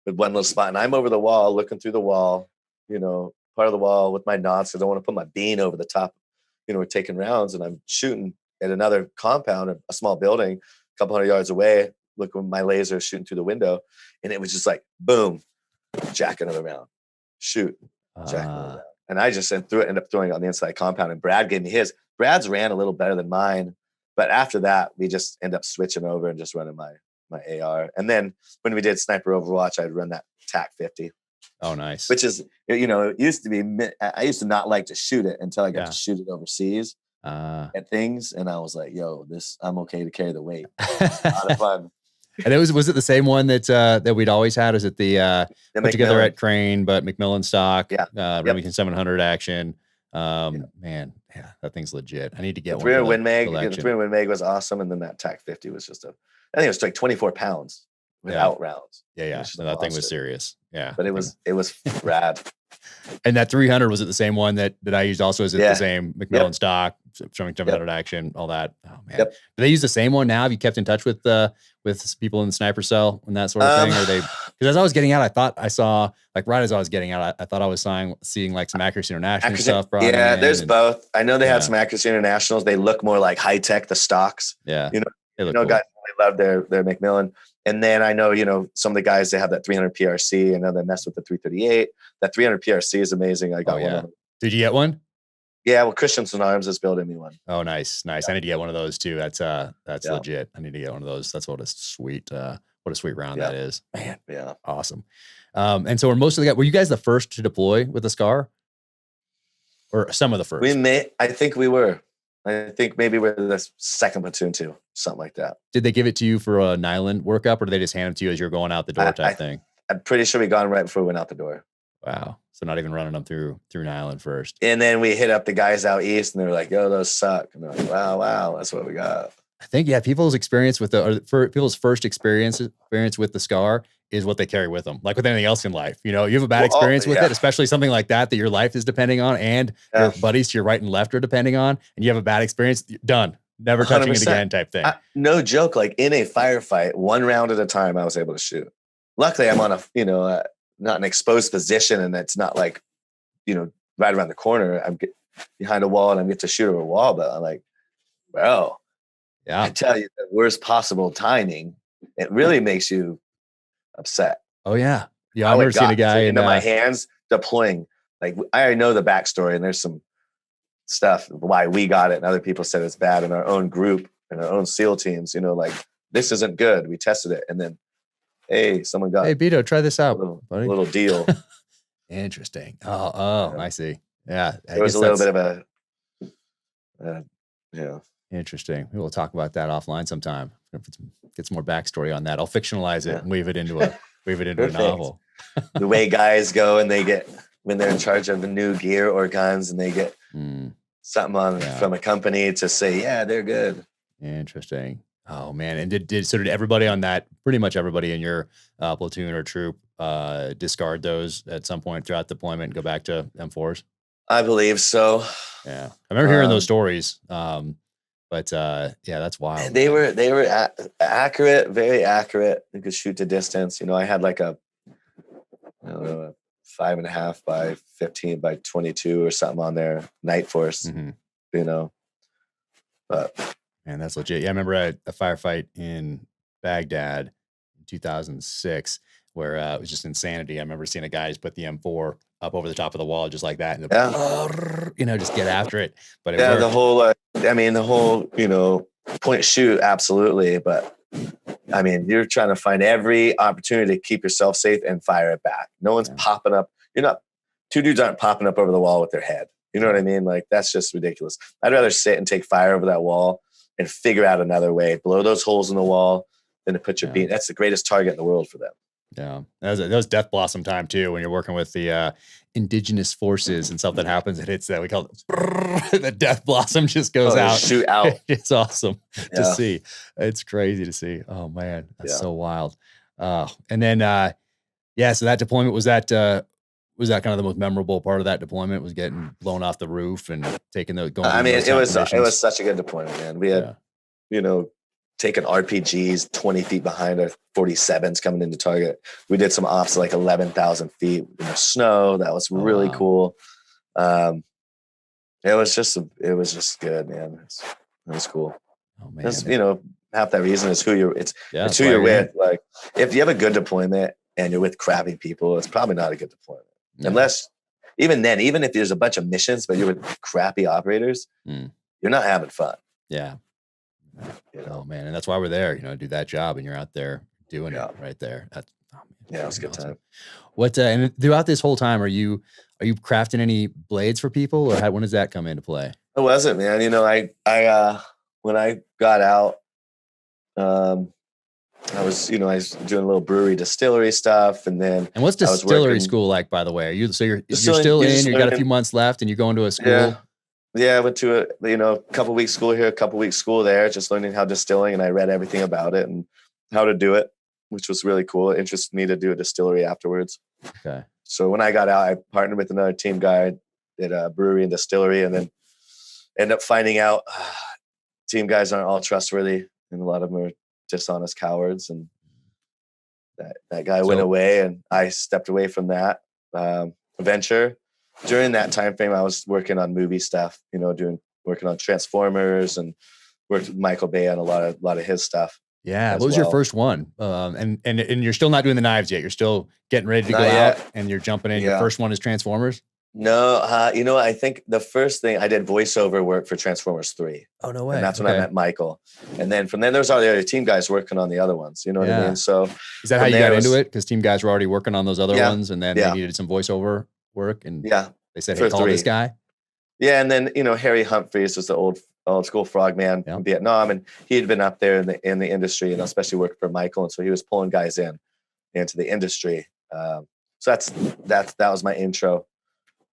with one little spot. And I'm over the wall, looking through the wall, part of the wall with my knots. I don't want to put my bean over the top. We're taking rounds, and I'm shooting at another compound, a small building, a couple hundred yards away. Look, with my laser shooting through the window, and it was just like, boom, jack another round, shoot, jack another round. And I just ended up throwing it on the inside compound, and Brad gave me his. Brad's ran a little better than mine, but after that, we just end up switching over and just running my AR. And then when we did Sniper Overwatch, I'd run that TAC 50. Oh, nice. Which is, it used to be, I used to not like to shoot it until I got to shoot it overseas at things. And I was like, yo, I'm okay to carry the weight. It's a lot of fun. And was it the same one that we'd always had? Is it the put together at Crane, but McMillan stock, Remington 700 action? Man, yeah, that thing's legit. I need to get one. The 300 Win Mag was awesome. And then that TAC 50 was just I think it was like 24 pounds without rounds. Yeah. So that thing was serious. Yeah. But it was rad. And that 300, was it the same one that I used also? Is it the same McMillan stock, showing 700 action, all that? Oh man. Do they use the same one now? Have you kept in touch with people in the sniper cell and that sort of thing? Or because as I was getting out, I thought I saw, like right as I was getting out, I thought I was seeing like some Accuracy International stuff. There's both. I know they had some Accuracy Internationals. They look more like high tech, the stocks. Yeah. Cool. Guys really love their McMillan. And then I know, some of the guys, they have that 300 PRC. I know they mess with the 338. That 300 PRC is amazing. I got one of them. Did you get one? Yeah, well, Christensen Arms is building me one. Oh, nice. Yeah. I need to get one of those too. That's legit. I need to get one of those. That's what a sweet round that is. Man, yeah, awesome. And so were you guys the first to deploy with a SCAR, or some of the first? I think we were. I think maybe we're the second platoon too, something like that. Did they give it to you for a Nyland workup, or did they just hand it to you as you're going out the door type thing? I'm pretty sure we got them right before we went out the door. Wow. So not even running them through Nyland first. And then we hit up the guys out east, and they were like, "Yo, those suck." And they're like, "Wow, that's what we got." I think people's experience with people's first experience with the scar is what they carry with them. Like with anything else in life, you have a bad experience with it, especially something like that your life is depending on, and your buddies to your right and left are depending on, and you have a bad experience, done. Never touching 100%. It again type thing. No joke. Like in a firefight, one round at a time, I was able to shoot. Luckily, I'm on a, not an exposed position, and it's not like, right around the corner. I'm behind a wall and I get to shoot over a wall, but I'm like, bro, yeah. I tell you, the worst possible timing, it really makes you upset. Oh yeah. Yeah. I've never seen a guy into my hands deploying. Like I already know the backstory, and there's some stuff why we got it and other people said it's bad in our own group and our own SEAL teams, like this isn't good. We tested it, and then hey, someone got Bito, try this out, buddy. Little deal. Interesting. Oh, I see. Yeah. There was a little bit of a interesting. We will talk about that offline sometime. Get some more backstory on that. I'll fictionalize it and weave it into a novel. The way guys go and they get, when they're in charge of the new gear or guns, and they get something from a company to say, yeah, they're good. Interesting. Oh man. And did everybody on that, pretty much everybody in your platoon or troop discard those at some point throughout deployment and go back to M4s? I believe so. Yeah. I remember hearing those stories. But that's wild. They were accurate, very accurate. You could shoot to distance. I had like a 5.5 by 15 by 22 or something on there. Night Force, but man, that's legit. Yeah. I remember a firefight in Baghdad in 2006 where it was just insanity. I remember seeing a guy just put the M4 up over the top of the wall just like that, and just get after it. But it worked. the whole point shoot, absolutely. But I mean, you're trying to find every opportunity to keep yourself safe and fire it back. No one's popping up. Two dudes aren't popping up over the wall with their head. You know what I mean? Like that's just ridiculous. I'd rather sit and take fire over that wall and figure out another way, blow those holes in the wall than to put your beam. That's the greatest target in the world for them. Yeah, that was Death Blossom time too. When you're working with the indigenous forces and stuff that happens, it hits that we call it the Death Blossom just goes out, shoot out. It's awesome to see. It's crazy to see. Oh man, that's so wild. And then so that deployment was that kind of the most memorable part of that deployment was getting blown off the roof and taking the going. I mean, it was such a good deployment, man. We had taking RPGs 20 feet behind our 47s coming into target. We did some ops like 11,000 feet in the snow. That was really cool. It was just good, man. It was cool. Oh man. Half that reason is who you're with. Like if you have a good deployment and you're with crappy people, it's probably not a good deployment. Yeah. Unless even if there's a bunch of missions, but you're with crappy operators, you're not having fun. Yeah. Oh man, and that's why we're there. Do that job, and you're out there doing it right there. That's it was a good time. What and throughout this whole time, are you crafting any blades for people, or when does that come into play? It wasn't, man. I when I got out, I was doing a little brewery distillery stuff, and what's distillery school like, by the way? You're still in? You got a few months left, and you're going to a school. Yeah, I went to a couple weeks school here, a couple weeks school there, just learning how distilling, and I read everything about it and how to do it, which was really cool. It interested me to do a distillery afterwards. Okay. So when I got out, I partnered with another team guy, did a brewery and distillery, and then ended up finding out team guys aren't all trustworthy, and a lot of them are dishonest cowards. And that guy went away, and I stepped away from that venture. During that time frame, I was working on movie stuff, working on Transformers, and worked with Michael Bay on a lot of his stuff. Yeah. What was your first one? And you're still not doing the knives yet. You're still getting ready to go out, and you're jumping in. Yeah. Your first one is Transformers? No. I think the first thing I did voiceover work for Transformers 3. Oh, no way. And that's when I met Michael. And then from then there's all the other team guys working on the other ones. You know what I mean? So is that how you got into it? Because team guys were already working on those other ones, and then they needed some voiceover work, and they said, hey, call this guy. Yeah. And then, Harry Humphreys was the old old school frogman Yep. in Vietnam, and he had been up there in the industry, and especially working for Michael, and so he was pulling guys into the industry. So that was my intro,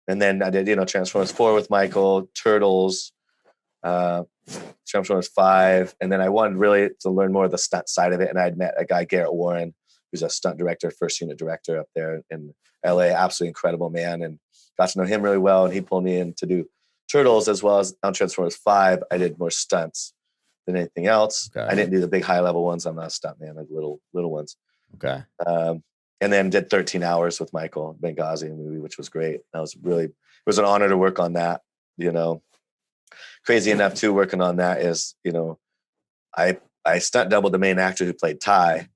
and then I did Transformers 4 with Michael, Turtles, Transformers 5, and then I wanted really to learn more of the stunt side of it, and I'd met a guy, Garrett Warren, who's a stunt director, first unit director up there in LA, absolutely incredible man, and got to know him really well, and he pulled me in to do Turtles as well as on Transformers 5. I did more stunts than anything else. Okay. I didn't do the big high level ones. I'm not a stunt man. I did little ones. Okay. And then did 13 Hours with Michael, Benghazi movie, which was great. It was an honor to work on that. Crazy enough too, working on that is, I stunt doubled the main actor who played Ty,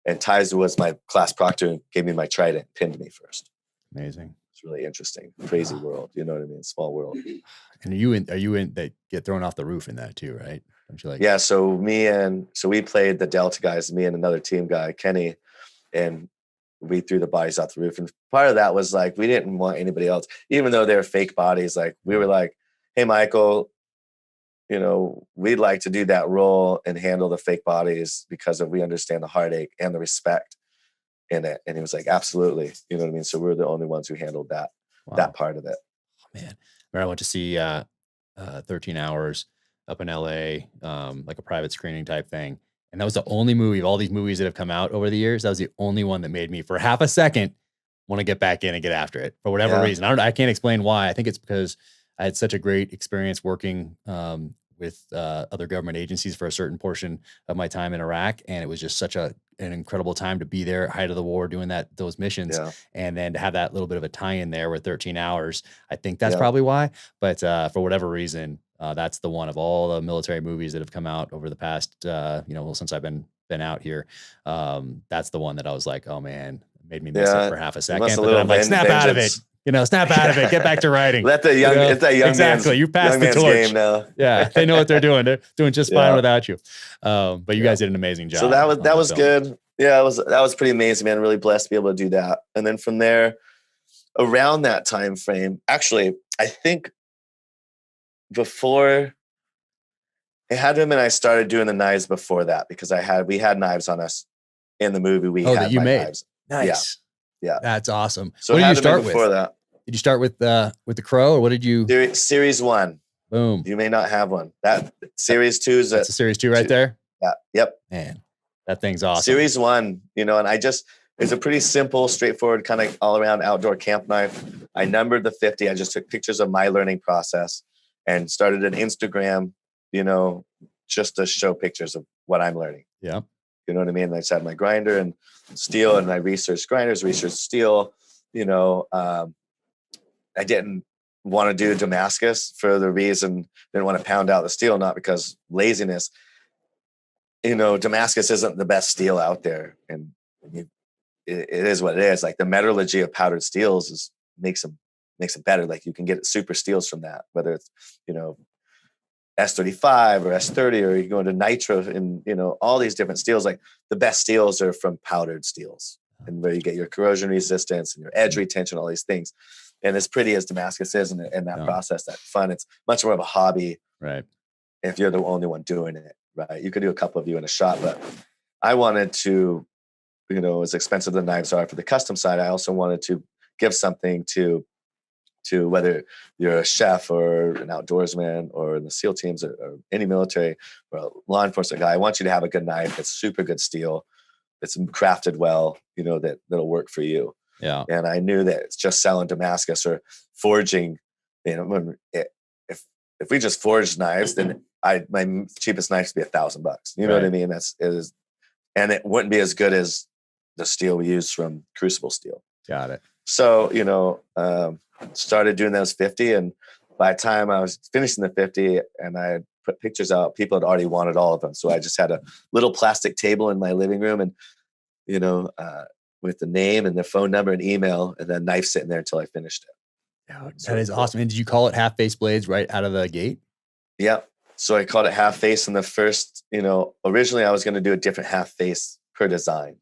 and Ty was my class proctor and gave me my trident, pinned me first. Amazing. It's really interesting. Crazy world. You know what I mean? Small world. And are you in that get thrown off the roof in that too, right? Don't you like? Yeah. So we played the Delta guys, me and another team guy, Kenny, and we threw the bodies off the roof. And part of that was like, we didn't want anybody else, even though they're fake bodies. Like we were like, hey, Michael, we'd like to do that role and handle the fake bodies because we understand the heartache and the respect in it. And he was like, absolutely. You know what I mean? So we were the only ones who handled that part of it. Oh, man. I went to see 13 Hours up in LA, like a private screening type thing. And that was the only movie of all these movies that have come out over the years. That was the only one that made me for half a second want to get back in and get after it for whatever reason. I can't explain why. I think it's because I had such a great experience working with other government agencies for a certain portion of my time in Iraq. And it was just such an incredible time to be there at height of the war, doing those missions. Yeah. And then to have that little bit of a tie in there with 13 Hours. I think that's probably why, but for whatever reason, that's the one of all the military movies that have come out over the past, since I've been out here. That's the one that I was like, oh man, made me miss it for half a second. But then I'm like, snap out of it. Snap out of it. Get back to writing. Let the young, it's that young exactly. You passed the torch game now. Yeah, they know what they're doing. They're doing just fine without you. But you guys did an amazing job. So that was good. Yeah, that was pretty amazing, man. Really blessed to be able to do that. And then from there, around that time frame, actually, I think before it had him and I started doing the knives before that because we had knives on us in the movie. We had that you made knives. Nice. Yeah. That's awesome. So what did you start with? Before that? Did you start with the Crow, or what did you? Series 1. Boom. You may not have one. That Series 2 is that's a Series 2 right there. Yeah. Yep. Man, that thing's awesome. Series 1, and it's a pretty simple, straightforward kind of all around outdoor camp knife. I numbered the 50. I just took pictures of my learning process and started an Instagram, just to show pictures of what I'm learning. Yeah. You know what I mean? I just had my grinder and steel, and I researched grinders, researched steel. I didn't want to do Damascus for the reason, didn't want to pound out the steel, not because laziness. Damascus isn't the best steel out there, and it is what it is. Like the metallurgy of powdered steels makes them better. Like you can get super steels from that, whether it's S35 or S30, or you go into nitro, and all these different steels. Like the best steels are from powdered steels, and where you get your corrosion resistance and your edge retention, all these things. And as pretty as Damascus is in that process, that fun, it's much more of a hobby. Right. If you're the only one doing it, right? You could do a couple of you in a shot, but I wanted to, as expensive the knives are for the custom side, I also wanted to give something to whether you're a chef or an outdoorsman or in the SEAL teams or any military or a law enforcement guy. I want you to have a good knife that's super good steel, that's crafted well, that'll work for you. Yeah. And I knew that it's just selling Damascus or forging, if we just forged knives, then my cheapest knife would be $1,000. You know what I mean? And it wouldn't be as good as the steel we use from Crucible Steel. Got it. So, started doing those 50. And by the time I was finishing the 50 and I had put pictures out, people had already wanted all of them. So I just had a little plastic table in my living room and, with the name and the phone number and email, and then knife sitting there until I finished it. Yeah, that is awesome. And did you call it half face blades right out of the gate? Yeah. So I called it half face in the first, originally I was going to do a different half face per design.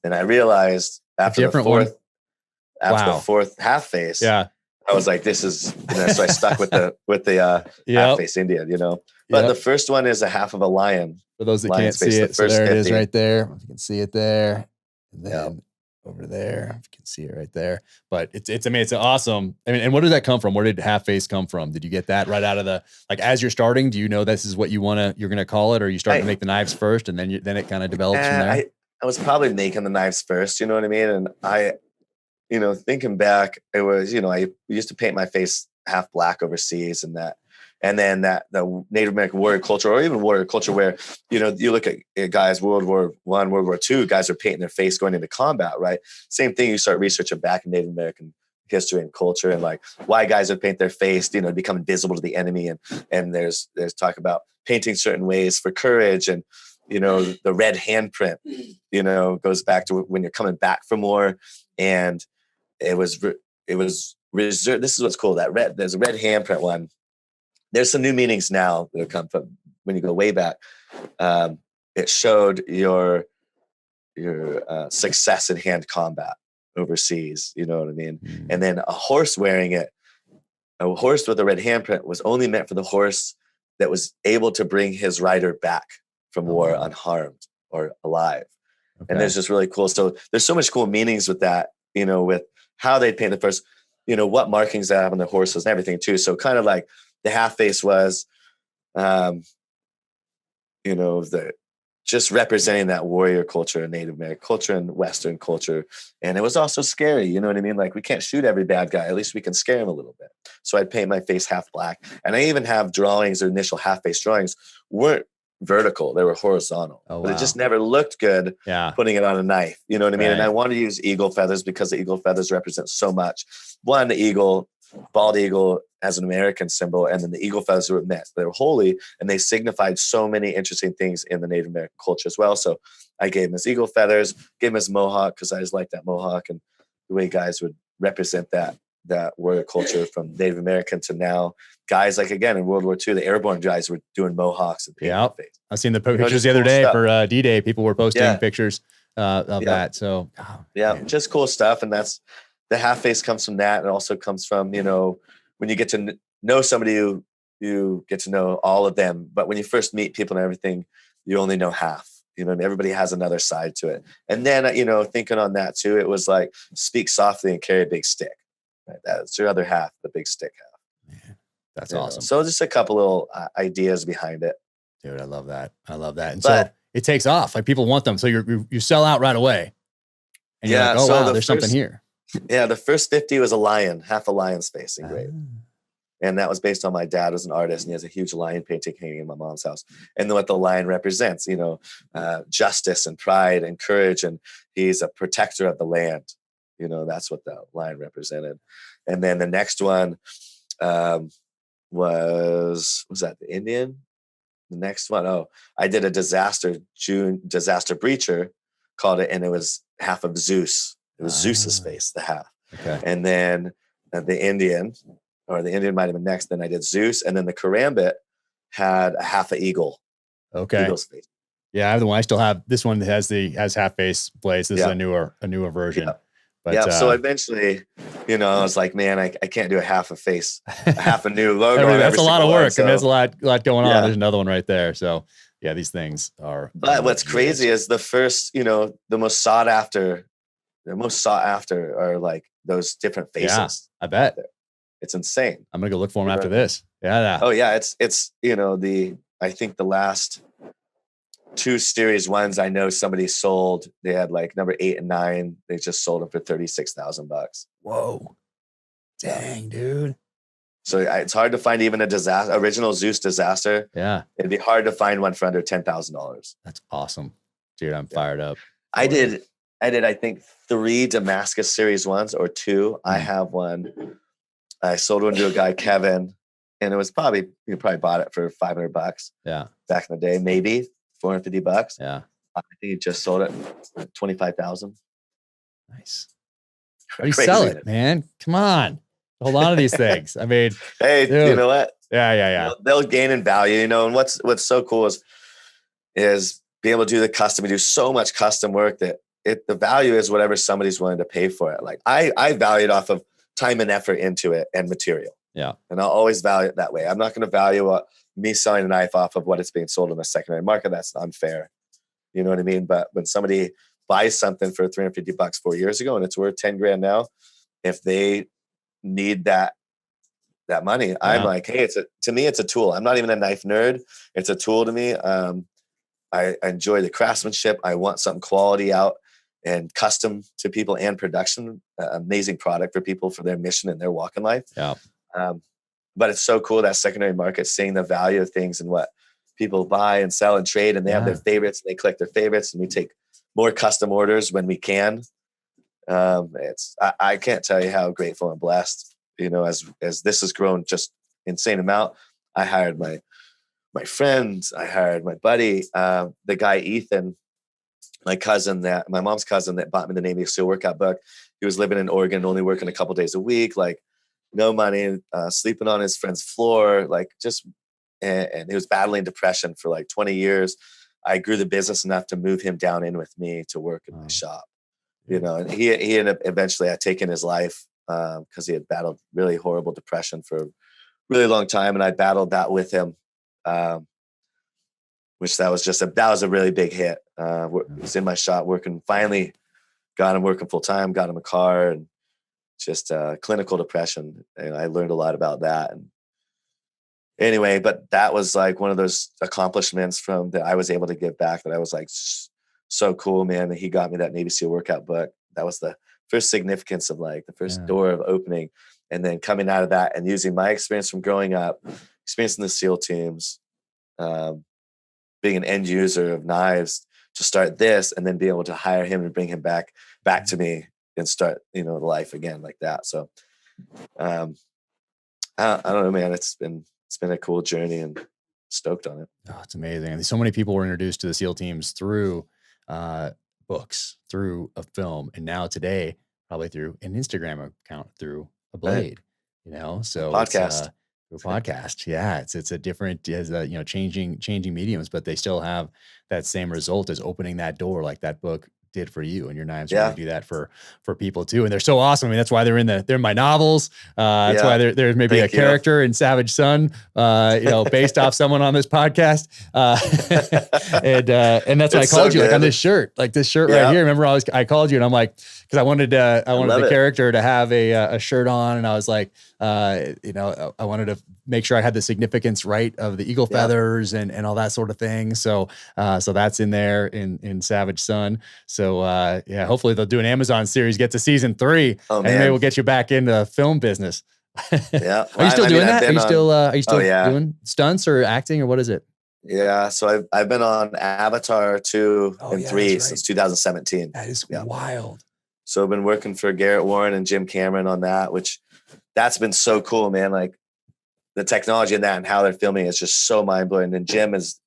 And I realized after the fourth half face, I I was like, this is, so I stuck with the half face Indian, but the first one is a half of a lion. For those that can't see it. So there it is right there. If you can see it there. And then over there, if you can see it right there. But it's awesome. I mean, and where did that come from? Where did half face come from? Did you get that right out of as you're starting, do you know this is what you're going to call it? Or you start to make the knives first and then it kind of develops from there? I was probably making the knives first, you know what I mean? And thinking back, it was, I used to paint my face half black overseas and then the Native American warrior culture, or even warrior culture where, you look at guys, World War I, World War II, guys are painting their face going into combat, right? Same thing, you start researching back in Native American history and culture and why guys would paint their face, become invisible to the enemy. And there's talk about painting certain ways for courage and, the red handprint, goes back to when you're coming back from war. And it was reserved. This is what's cool. There's a red handprint one. There's some new meanings now that have come from when you go way back. It showed your success in hand combat overseas. You know what I mean? Mm. And then a horse wearing it, a horse with a red handprint was only meant for the horse that was able to bring his rider back from war unharmed or alive. Okay. And there's just really cool. So there's so much cool meanings with that, with how they paint the first, what markings they have on the horses and everything too. So kind of like the half face was, just representing that warrior culture and Native American culture and Western culture. And it was also scary. You know what I mean? We can't shoot every bad guy. At least we can scare him a little bit. So I'd paint my face half black. And I even have drawings or initial half face drawings weren't vertical. They were horizontal. Oh, wow. But it just never looked good putting it on a knife. You know what I mean? Right. And I wanted to use eagle feathers because the eagle feathers represent so much. One, the eagle, bald eagle as an American symbol, and then the eagle feathers were meant. They were holy, and they signified so many interesting things in the Native American culture as well. So I gave him his eagle feathers, gave him his mohawk because I just like that mohawk and the way guys would represent that warrior culture from Native American to now. Guys again in World War II, the airborne guys were doing mohawks and painting their face. I've seen the pictures the other day for D-Day. People were posting pictures of that. So just cool stuff. And that's the half face comes from that. It also comes from, when you get to know somebody, you get to know all of them. But when you first meet people and everything, you only know half. Everybody has another side to it. And then, thinking on that too, it was speak softly and carry a big stick. Right? That's your other half, the big stick half. Man, that's awesome. So just a couple little ideas behind it. Dude, I love that. And so it takes off. People want them. So you sell out right away. And you're like, oh, wow, there's something here. Yeah, the first 50 was a lion, half a lion's face engraved. And that was based on my dad was an artist, and he has a huge lion painting hanging in my mom's house. And then what the lion represents, justice and pride and courage. And he's a protector of the land. That's what the lion represented. And then the next one was that the Indian? The next one, I did a disaster breacher, called it, and it was half of Zeus. It was Zeus's face, the half. Okay. And then the Indian might have been next. Then I did Zeus, and then the karambit had a half a eagle. Okay. Eagle's face. Yeah, I have the one. I still have this one that has half face blades. This is a newer version. Yeah. But, so eventually, I was like, man, I can't do a half a face, half a new logo. That's a lot of work. So, there's a lot going on. There's another one right there. So yeah, these things are. But what's crazy is the first, the most sought after are those different faces. Yeah, I bet. It's insane. I'm going to go look for them after this. Yeah. Oh yeah. It's, I think the last 2 series ones I know somebody sold, they had number 8 and 9. They just sold them for $36,000. Whoa. Dang, dude. So it's hard to find even a original Zeus disaster. Yeah. It'd be hard to find one for under $10,000. That's awesome. Dude, I'm fired up. I did, I think 3 Damascus series ones or 2. I have one. I sold one to a guy, Kevin, and it was you probably bought it for $500. Yeah. Back in the day, maybe $450. Yeah. I think he just sold it for $25,000. Nice. How do you sell it, man? Come on. Hold on to these things. I mean, hey, dude. You know what? Yeah. They'll gain in value, and what's so cool is being able to do the custom. We do so much custom work that the value is whatever somebody's willing to pay for it. I value it off of time and effort into it and material. Yeah. And I'll always value it that way. I'm not going to value me selling a knife off of what it's being sold in the secondary market. That's unfair. You know what I mean? But when somebody buys something for $350 4 years ago and it's worth 10 grand now, if they need that money, I'm like, hey, to me, it's a tool. I'm not even a knife nerd. It's a tool to me. I enjoy the craftsmanship. I want something quality out and custom to people and production, amazing product for people for their mission and their walk in life. Yeah. But it's so cool, that secondary market, seeing the value of things and what people buy and sell and trade, and they have their favorites and they collect their favorites, and we take more custom orders when we can. I can't tell you how grateful and blessed, as this has grown just insane amount. I hired my friends, I hired my buddy, the guy, Ethan, my mom's cousin that bought me the Navy SEAL workout book. He was living in Oregon, only working a couple days a week, like no money, sleeping on his friend's floor, and he was battling depression for like 20 years. I grew the business enough to move him down in with me to work in my shop, and he ended up eventually I taken his life because he had battled really horrible depression for a really long time. And I battled that with him, which that was a really big hit. Was in my shop working, finally got him working full time, got him a car, and just clinical depression. And I learned a lot about that. And anyway, but that was like one of those accomplishments from that I was able to give back, that I was like, so cool, man, that he got me that Navy SEAL workout book. That was the first significance of like the first door of opening. And then coming out of that and using my experience from growing up, experiencing the SEAL teams, being an end user of knives to start this, and then be able to hire him and bring him back to me and start, life again like that. So I don't know, man, it's been a cool journey and stoked on it. Oh, it's amazing. And so many people were introduced to the SEAL teams through books, through a film, and now today, probably through an Instagram account, through a blade, so podcast. Through a podcast. Yeah. It's a different, changing mediums, but they still have that same result as opening that door, like that book did for you, and your knives really do that for people too. And they're so awesome. I mean, that's why they're in my novels. That's why there's maybe a character in Savage Son, based off someone on this podcast. And that's why I called you, like on this shirt right here. Remember I called you and I'm like, cause I wanted the character to have a shirt on. And I was like, I wanted to make sure I had the significance right of the eagle feathers and all that sort of thing. So that's in there in Savage Son. So hopefully they'll do an Amazon series, get to season 3, and maybe we'll get you back into the film business. Yeah. Are you still doing that? Are you still doing stunts or acting, or what is it? Yeah. So I've been on Avatar 2 and 3 since 2017. That is wild. So I've been working for Garrett Warren and Jim Cameron on that, which that's been so cool, man. Like the technology in that and how they're filming is just so mind blowing. And Jim is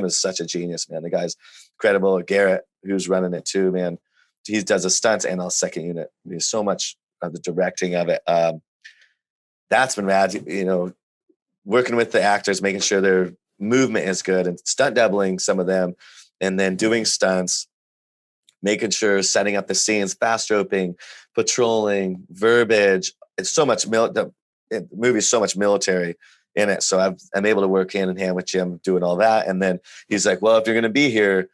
such a genius, man. The guy's incredible. Garrett, who's running it too, man. He does the stunts and all second unit. There's so much of the directing of it. That's been rad, working with the actors, making sure their movement is good and stunt doubling some of them, and then doing stunts, making sure setting up the scenes, fast roping, patrolling, verbiage. It's so much the movie's so much military in it. So I'm able to work hand in hand with Jim doing all that. And then he's like, well, if you're going to be here,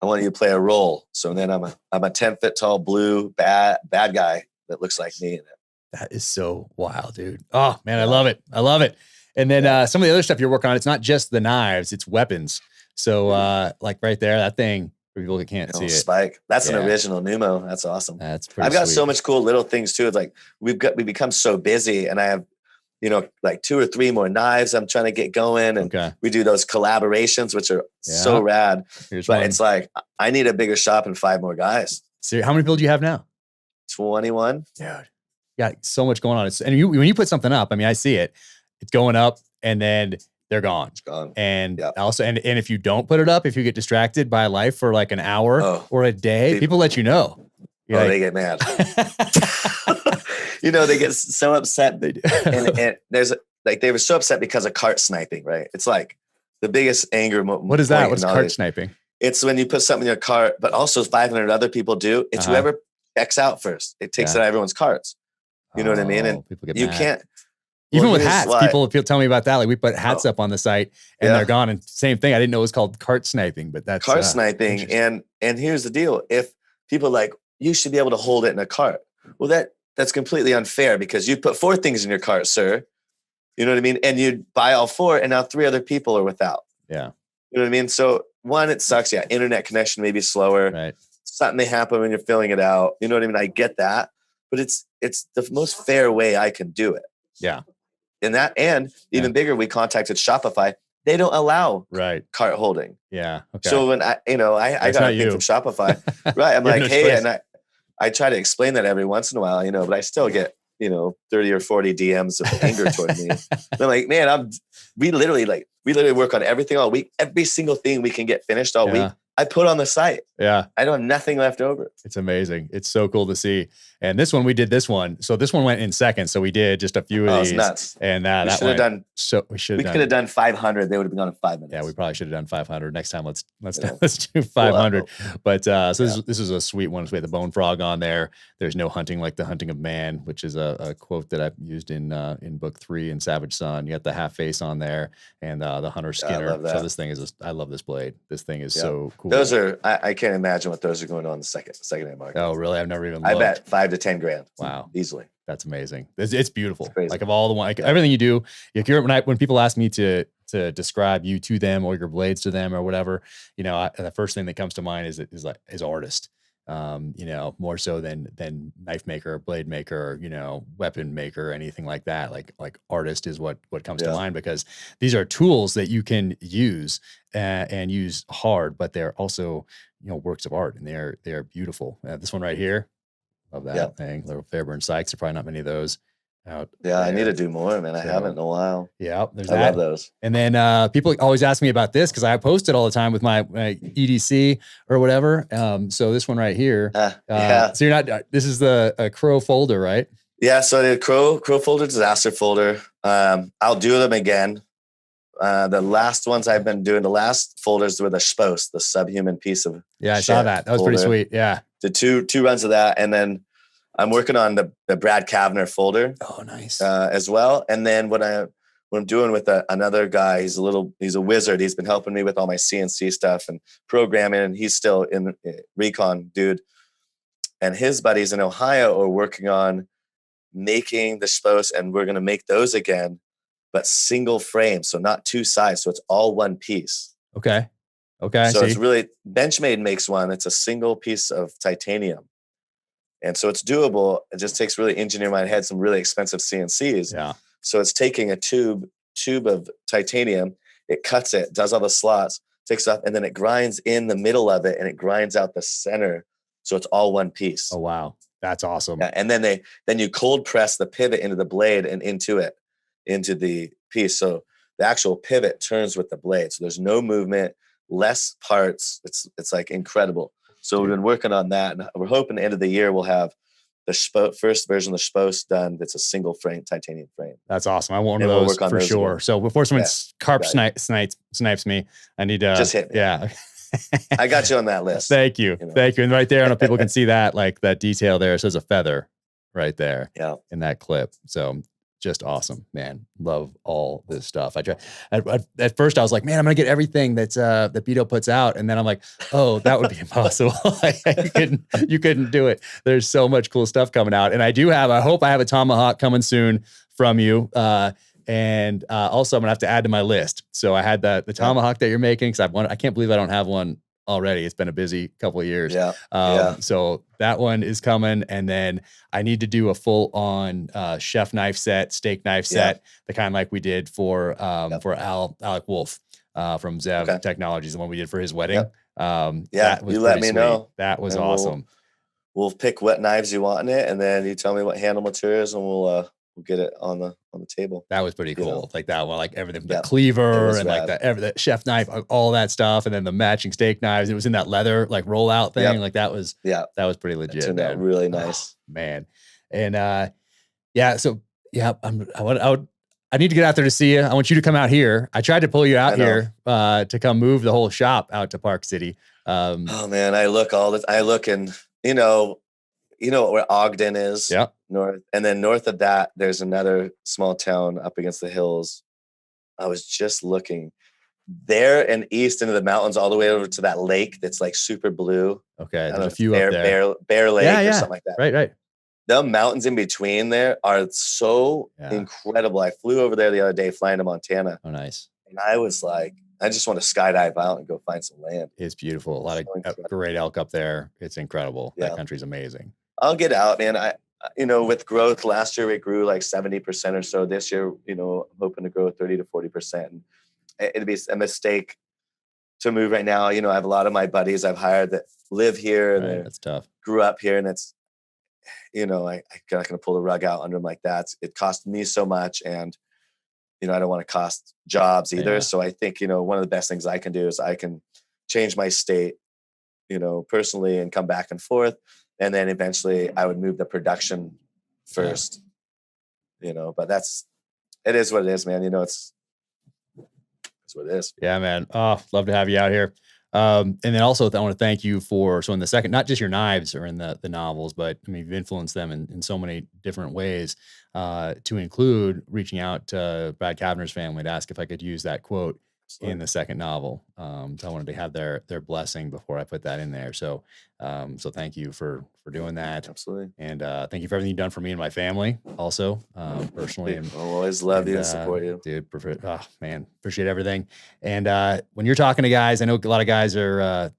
I want you to play a role. So then I'm a 10 foot tall blue bad guy that looks like me in it. That is so wild, dude. Oh man, I love it. And then some of the other stuff you're working on, it's not just the knives, it's weapons. So like right there, that thing, for people that can't see it. Spike. That's an original Numo. That's awesome. That's pretty I've got sweet. so much cool little things too. It's like we become so busy, and I have, like 2 or 3 more knives I'm trying to get going. And we do those collaborations, which are so rad. But it's like, I need a bigger shop and 5 more guys. So how many people do you have now? 21. Dude, you got so much going on. And when you put something up, I mean, I see it. It's going up and then they're gone. It's gone. And also, and if you don't put it up, if you get distracted by life for like an hour or a day, people let you know. They get mad. They get so upset. And there's they were so upset because of cart sniping, right? It's like the biggest anger. What is that? What's cart sniping? It's when you put something in your cart, but also 500 other people do. It's whoever checks out first. It takes out everyone's carts. You know what I mean? And people get you mad. can't. Even well, with here's hats, why. people tell me about that. Like we put hats up on the site and Yeah. they're gone. And same thing. I didn't know it was called cart sniping, but that's Cart sniping. And here's the deal. If people are like, you should be able to hold it in a cart. Well, that's completely unfair because you put 4 things in your cart, sir. You know what I mean? And you buy all 4 and now 3 other people are without. Yeah. You know what I mean? So one, it sucks. Yeah. Internet connection may be slower. Right. Something may happen when you're filling it out. You know what I mean? I get that, but it's the most fair way I can do it. Yeah. And even bigger, we contacted Shopify. They don't allow cart holding. Yeah. Okay. So when I got a thing from Shopify, right? I'm like, hey, choice. And I try to explain that every once in a while, but I still get, 30 or 40 DMs of anger toward me. I'm like, man, we literally work on everything all week. Every single thing we can get finished all week, I put on the site. Yeah. I don't have nothing left over. It's amazing. It's so cool to see. And this one, we did this one. So this one went in second. So we did just a few of these. It's nuts. And we that should have done. So we could have done 500. They would have been gone in 5 minutes. Yeah, we probably should have done 500. Next time, let's do 500. But so this is a sweet one. So we had the bone frog on there. There's no hunting like the hunting of man, which is a quote that I've used in book 3 in Savage Son. You got the half face on there and the hunter skinner. I love that. So this thing is I love this blade. This thing is so cool. Those are I can't imagine what those are going on the second-hand market. Oh, really? I've never even looked. I bet $5 to $10 grand. Wow, easily. That's amazing. It's beautiful. It's like of all the one, everything you do. When people ask me to describe you to them or your blades to them or whatever, the first thing that comes to mind is artist. More so than knife maker, blade maker, weapon maker, anything like that. Like artist is what comes to mind, because these are tools that you can use and use hard, but they're also, works of art, and they're beautiful. This one right here, love that thing. Little Faber and Sykes. There are probably not many of those out. Yeah, there. I need to do more, man. I haven't in a while. Yeah, there's I love those. And then people always ask me about this because I post it all the time with my EDC or whatever. So this one right here. So you're not. This is the Crow folder, right? Yeah. So the Crow folder, disaster folder. I'll do them again. The last ones I've been doing, the last folders were the Spos, the subhuman piece of. Yeah, I saw that. That was pretty sweet. Yeah. Did two runs of that, and then I'm working on the Brad Kavner folder. Oh, nice. As well. And then what I'm doing with another guy, he's a wizard. He's been helping me with all my CNC stuff and programming, and he's still in recon dude. And his buddies in Ohio are working on making the Spos, and we're going to make those again, but single frame. So not 2 sides. So it's all one piece. Okay. So it's really, Benchmade makes one. It's a single piece of titanium. And so it's doable. It just takes really engineering my head, some really expensive CNCs. Yeah. So it's taking a tube of titanium, it cuts it, does all the slots, takes off, and then it grinds in the middle of it, and it grinds out the center. So it's all one piece. Oh, wow. That's awesome. Yeah. And then you cold press the pivot into the blade and into the piece. So the actual pivot turns with the blade. So there's no movement, less parts. It's like incredible. So we've been working on that, and we're hoping the end of the year we'll have the first version of the Spos done. That's a single frame titanium frame. That's awesome. I want one of those for sure. So before someone snipes me, I need to just hit me. Yeah. I got you on that list. Thank you. Thank you. And right there, I don't know if people can see that, like that detail there. It says a feather right there in that clip. So just awesome, man. Love all this stuff. I try at first I was like, man, I'm going to get everything that Beto puts out. And then I'm like, oh, that would be impossible. You couldn't do it. There's so much cool stuff coming out. And I hope I have a tomahawk coming soon from you. And also I'm gonna have to add to my list. So I had the tomahawk that you're making, because I can't believe I don't have one already. It's been a busy couple of years. So that one is coming. And then I need to do a full on chef knife set, steak knife set, the kind like we did for Alec Wolf from Zev Technologies, the one we did for his wedding. That was, you let me know. That was awesome. We'll pick what knives you want in it, and then you tell me what handle materials, and we'll get it on the table. That was pretty cool. Like that one, like everything, the cleaver and rad. Like the chef knife, all that stuff. And then the matching steak knives. It was in that leather, like rollout thing. Like that was pretty legit. It turned out really nice. Oh, man. And I need to get out there to see you. I want you to come out here. I tried to pull you out here to come move the whole shop out to Park City. Oh man, I look and you know where Ogden is? Yeah. North. And then north of that, there's another small town up against the hills. I was just looking there and east into the mountains all the way over to that lake that's like super blue. Okay. I don't There's know a if it's few up there. Bear Lake Yeah. or Yeah. something like that. Right. The mountains in between there are so incredible. I flew over there the other day flying to Montana. Oh, nice. And I was like, I just want to skydive out and go find some land. It's beautiful. A lot of great elk up there. It's incredible. Yeah. That country's amazing. I'll get out, man. With growth, last year we grew like 70% or so. This year, I'm hoping to grow 30 to 40%. It'd be a mistake to move right now. I have a lot of my buddies I've hired that live here and that's tough. Grew up here, and it's, I'm not going to pull the rug out under them like that. It cost me so much, and I don't want to cost jobs either. Yeah. So I think one of the best things I can do is I can change my state, personally, and come back and forth. And then eventually I would move the production first, but it is what it is, man. It's what it is. Yeah, man. Oh, love to have you out here. And then also I want to thank you so in the second, not just your knives are in the novels, but I mean, you've influenced them in so many different ways, to include reaching out to Brad Kavanaugh's family to ask if I could use that quote in the second novel. So I wanted to have their blessing before I put that in there. So thank you for doing that. Absolutely. And thank you for everything you've done for me and my family also, personally. I'll always love you and support you. Dude, oh man, appreciate everything. And when you're talking to guys, I know a lot of guys are,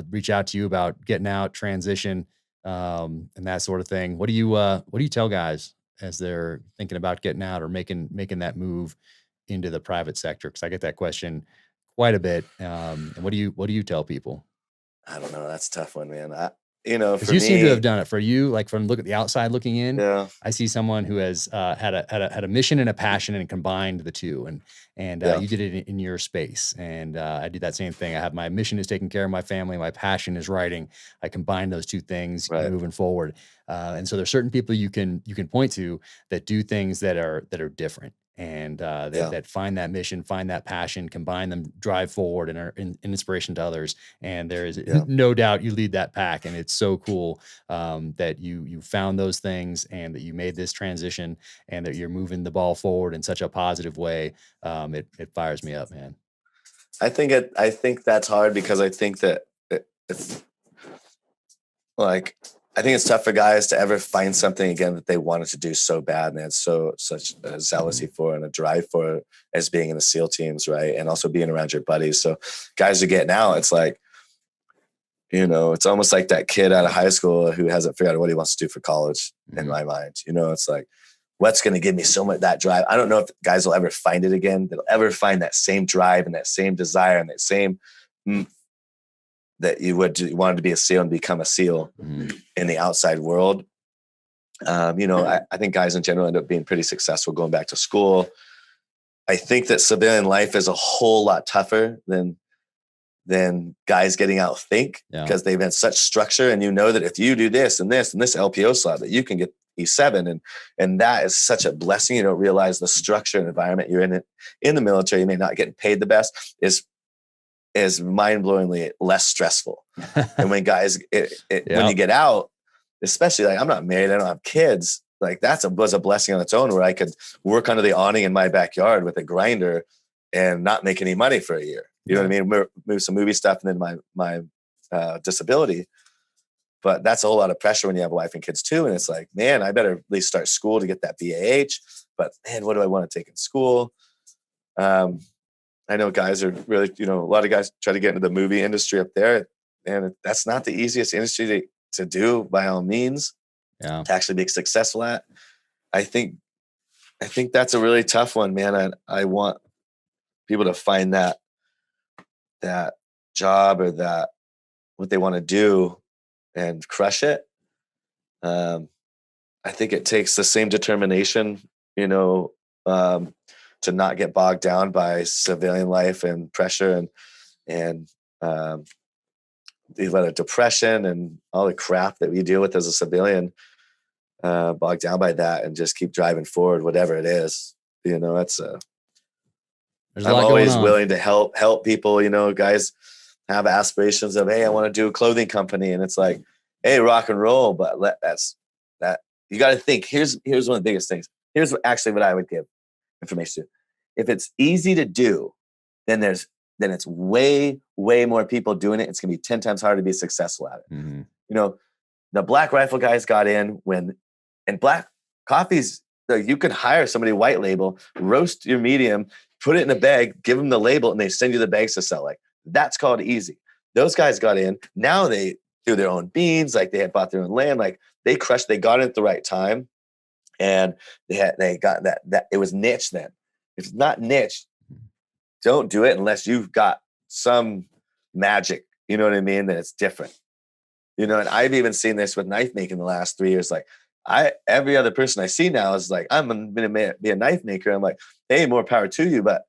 reach out to you about getting out, transition, and that sort of thing. What do you tell guys as they're thinking about getting out or making that move into the private sector? Because I get that question quite a bit. And what do you tell people? I don't know. That's a tough one, man. Because you seem to have done it. For you, like from look at the outside looking in, yeah. I see someone who has had a mission and a passion and combined the two, and you did it in your space. And I did that same thing. I have my mission is taking care of my family. My passion is writing. I combine those two things moving forward. And so there's certain people you can point to that do things that are different. And that find that mission, find that passion, combine them, drive forward, and are an inspiration to others. And there is no doubt you lead that pack. And it's so cool that you found those things and that you made this transition and that you're moving the ball forward in such a positive way. It fires me up, man. I think that's hard because I think that it's like, I think it's tough for guys to ever find something again that they wanted to do so bad, and they had such a zealousy for and a drive for it as being in the SEAL teams, right? And also being around your buddies. So guys are getting out. It's like, it's almost like that kid out of high school who hasn't figured out what he wants to do for college. In my mind, it's like, what's going to give me so much that drive? I don't know if guys will ever find it again. They'll ever find that same drive and that same desire and that same that you wanted to be a SEAL and become a SEAL in the outside world. I think guys in general end up being pretty successful going back to school. I think that civilian life is a whole lot tougher than guys getting out think because they've had such structure, and that if you do this and this and this LPO slot that you can get E7 and that is such a blessing. You don't realize the structure and environment you're in the military. You may not get paid the best is mind-blowingly less stressful. And when guys, when you get out, especially like I'm not married, I don't have kids, like was a blessing on its own where I could work under the awning in my backyard with a grinder and not make any money for a year. You know what I mean? Move some movie stuff and then my disability. But that's a whole lot of pressure when you have a wife and kids too. And it's like, man, I better at least start school to get that BAH. But man, what do I want to take in school? I know guys are really, a lot of guys try to get into the movie industry up there, and that's not the easiest industry to do by all means. To actually be successful at. I think that's a really tough one, man. I want people to find that job or that what they want to do and crush it. I think it takes the same determination, to not get bogged down by civilian life and pressure and the depression and all the crap that we deal with as a civilian, bogged down by that, and just keep driving forward, whatever it is. I'm always willing to help people. Guys have aspirations of, hey, I want to do a clothing company, and it's like, hey, rock and roll, but that you got to think. Here's one of the biggest things. Here's what I would give information to. If it's easy to do, then it's way more people doing it. It's gonna be 10 times harder to be successful at it. Mm-hmm. You know, the Black Rifle guys got in and black coffees. You could hire somebody white label, roast your medium, put it in a bag, give them the label, and they send you the bags to sell. Like that's called easy. Those guys got in. Now they do their own beans. Like they had bought their own land. Like they crushed. They got it at the right time, and they got that it was niche then. If it's not niche, don't do it unless you've got some magic. You know what I mean? That it's different. You know, and I've even seen this with knife making the last 3 years. Like every other person I see now is like, I'm going to be a knife maker. I'm like, hey, more power to you. But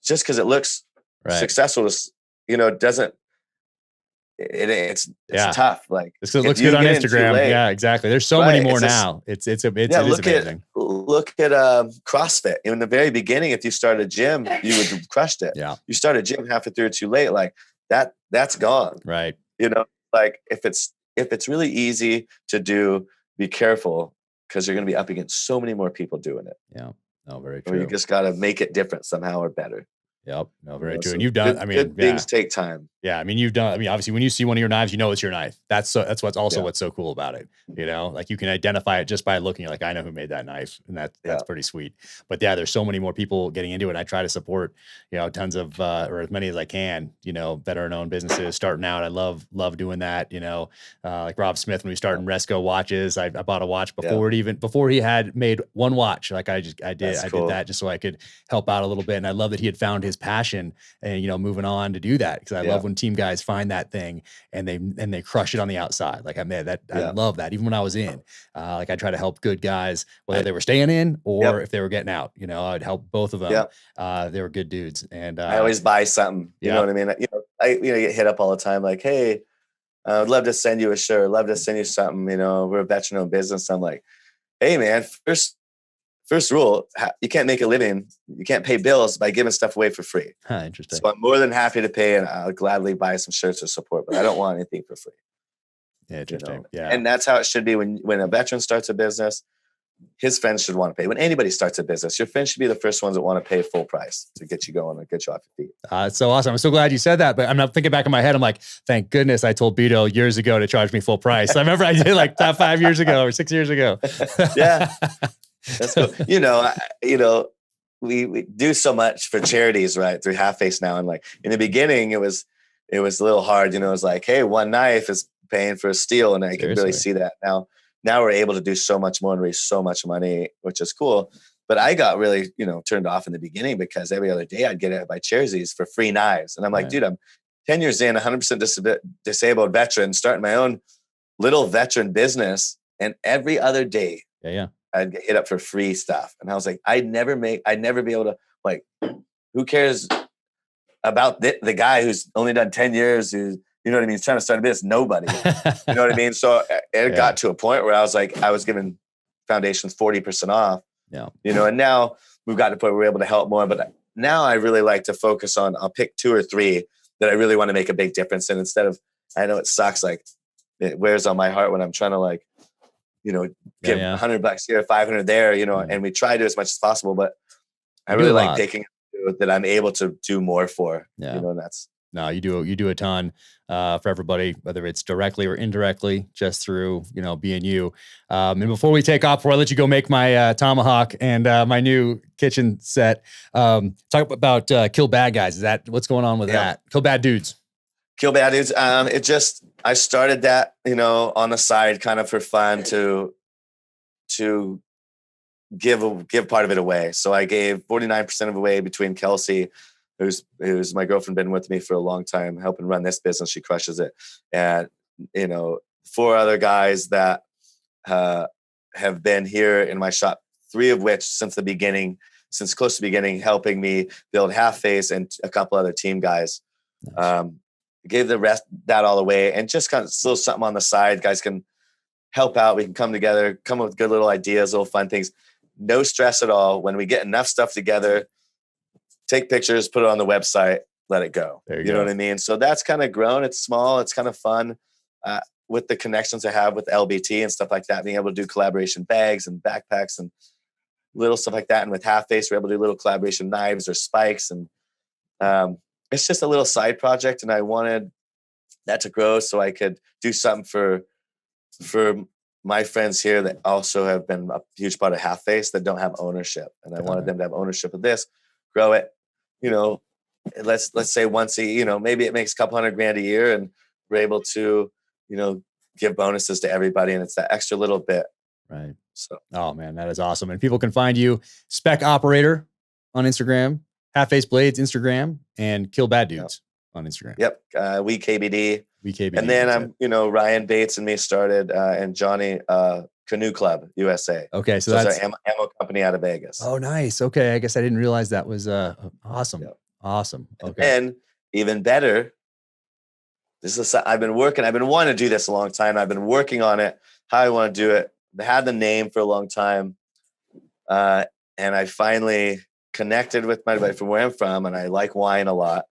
just because it looks successful, doesn't, it's tough. Like it looks good on Instagram. Yeah, exactly. There's so many more now. It is amazing. Look at CrossFit. In the very beginning, if you started a gym, you would have crushed it. Yeah. You start a gym halfway through too late, like that's gone. Right. You know, like if it's really easy to do, be careful because you're going to be up against so many more people doing it. Yeah. No, very true. Or you just got to make it different somehow or better. Yep. No, very true. And you've done, good things take time. Yeah. Obviously when you see one of your knives, you know, it's your knife. That's what's so cool about it. You know, like you can identify it just by looking. You're like, I know who made that knife, and that's pretty sweet. But yeah, there's so many more people getting into it. And I try to support, tons of, or as many as I can, veteran owned businesses starting out. I love doing that. Like Rob Smith, when we started in Resco watches, I bought a watch before he had made one watch. Like I did that just so I could help out a little bit. And I love that he had found his passion and, moving on to do that. Cause I love when team guys find that thing and they crush it on the outside. Like I love that. Even when I was in, like I try to help good guys, whether they were staying in or if they were getting out, I'd help both of them. They were good dudes. And I always buy something, you know what I mean? I get hit up all the time. Like, hey, I'd love to send you a shirt. Love to send you something. We're a veteran owned business. I'm like, hey man, first rule, you can't make a living. You can't pay bills by giving stuff away for free. Interesting. So I'm more than happy to pay, and I'll gladly buy some shirts to support, but I don't want anything for free. Yeah, interesting. Yeah. And that's how it should be when a veteran starts a business. His friends should want to pay. When anybody starts a business, your friends should be the first ones that want to pay full price to get you going and get you off your feet. It's so awesome. I'm so glad you said that, but I'm not thinking back in my head. I'm like, thank goodness I told Beto years ago to charge me full price. I remember I did like 5 years ago or 6 years ago. Yeah. That's cool. We do so much for charities, right? Through Half Face now. And like in the beginning, it was a little hard, it was like, hey, one knife is paying for a steel. And I can really see that now we're able to do so much more and raise so much money, which is cool. But I got really, turned off in the beginning because every other day I'd get it by charities for free knives. And I'm like, dude, I'm 10 years in, 100% disabled veteran, starting my own little veteran business. And every other day, I'd get hit up for free stuff. And I was like, I'd never be able to, like, who cares about the guy who's only done 10 years, who's, you know what I mean? He's trying to start a business. Nobody, you know what I mean? So it got to a point where I was like, I was giving foundations 40% off, and now we've got to the point where we're able to help more. But now I really like to focus on, I'll pick 2 or 3 that I really want to make a big difference in, instead of, I know it sucks. Like it wears on my heart when I'm trying to like, give $100 here, 500 there, and we try to do as much as possible, but I really like taking that I'm able to do more for, and that's. No, you do a ton for everybody, whether it's directly or indirectly, just through, being you. And before we take off, before I let you go make my tomahawk and my new kitchen set, talk about Kill Bad Guys. Is that what's going on with that? Kill Bad Dudes. Kill Bad Dudes. I started that, on the side kind of for fun to give part of it away. So I gave 49% of it away between Kelsey, who's my girlfriend, been with me for a long time, helping run this business. She crushes it. And, 4 other guys that have been here in my shop, 3 of which since close to the beginning, helping me build Half Face, and a couple other team guys. Nice. Gave the rest that all away, and just kind of still something on the side. Guys can help out. We can come together, come up with good little ideas, little fun things. No stress at all. When we get enough stuff together, take pictures, put it on the website, let it go. You know what I mean? So that's kind of grown. It's small. It's kind of fun. with the connections I have with LBT and stuff like that, being able to do collaboration bags and backpacks and little stuff like that. And with Half Face, we're able to do little collaboration knives or spikes. And it's just a little side project. And I wanted that to grow so I could do something for my friends here that also have been a huge part of Half Face that don't have ownership. And I wanted them to have ownership of this, grow it, you know, let's say once you know, maybe it makes a couple $100,000 a year and we're able to, you know, give bonuses to everybody. And it's that extra little bit. Right. So, oh man, that is awesome. And people can find you Spec Operator on Instagram, Half Face Blades Instagram, and Kill Bad Dudes on Instagram. Yep. We KBD. And then I'm, you know, Ryan Bates and me started, and Johnny, Canoe Club USA. Okay. So that's that's our ammo company out of Vegas. Oh, nice. Okay. I guess I didn't realize that was awesome. Yep. Awesome. Okay. And even better, I've been wanting to do this a long time. I've been working on it, how I want to do it. I had the name for a long time. And I finally connected with my buddy from where I'm from, and I like wine a lot.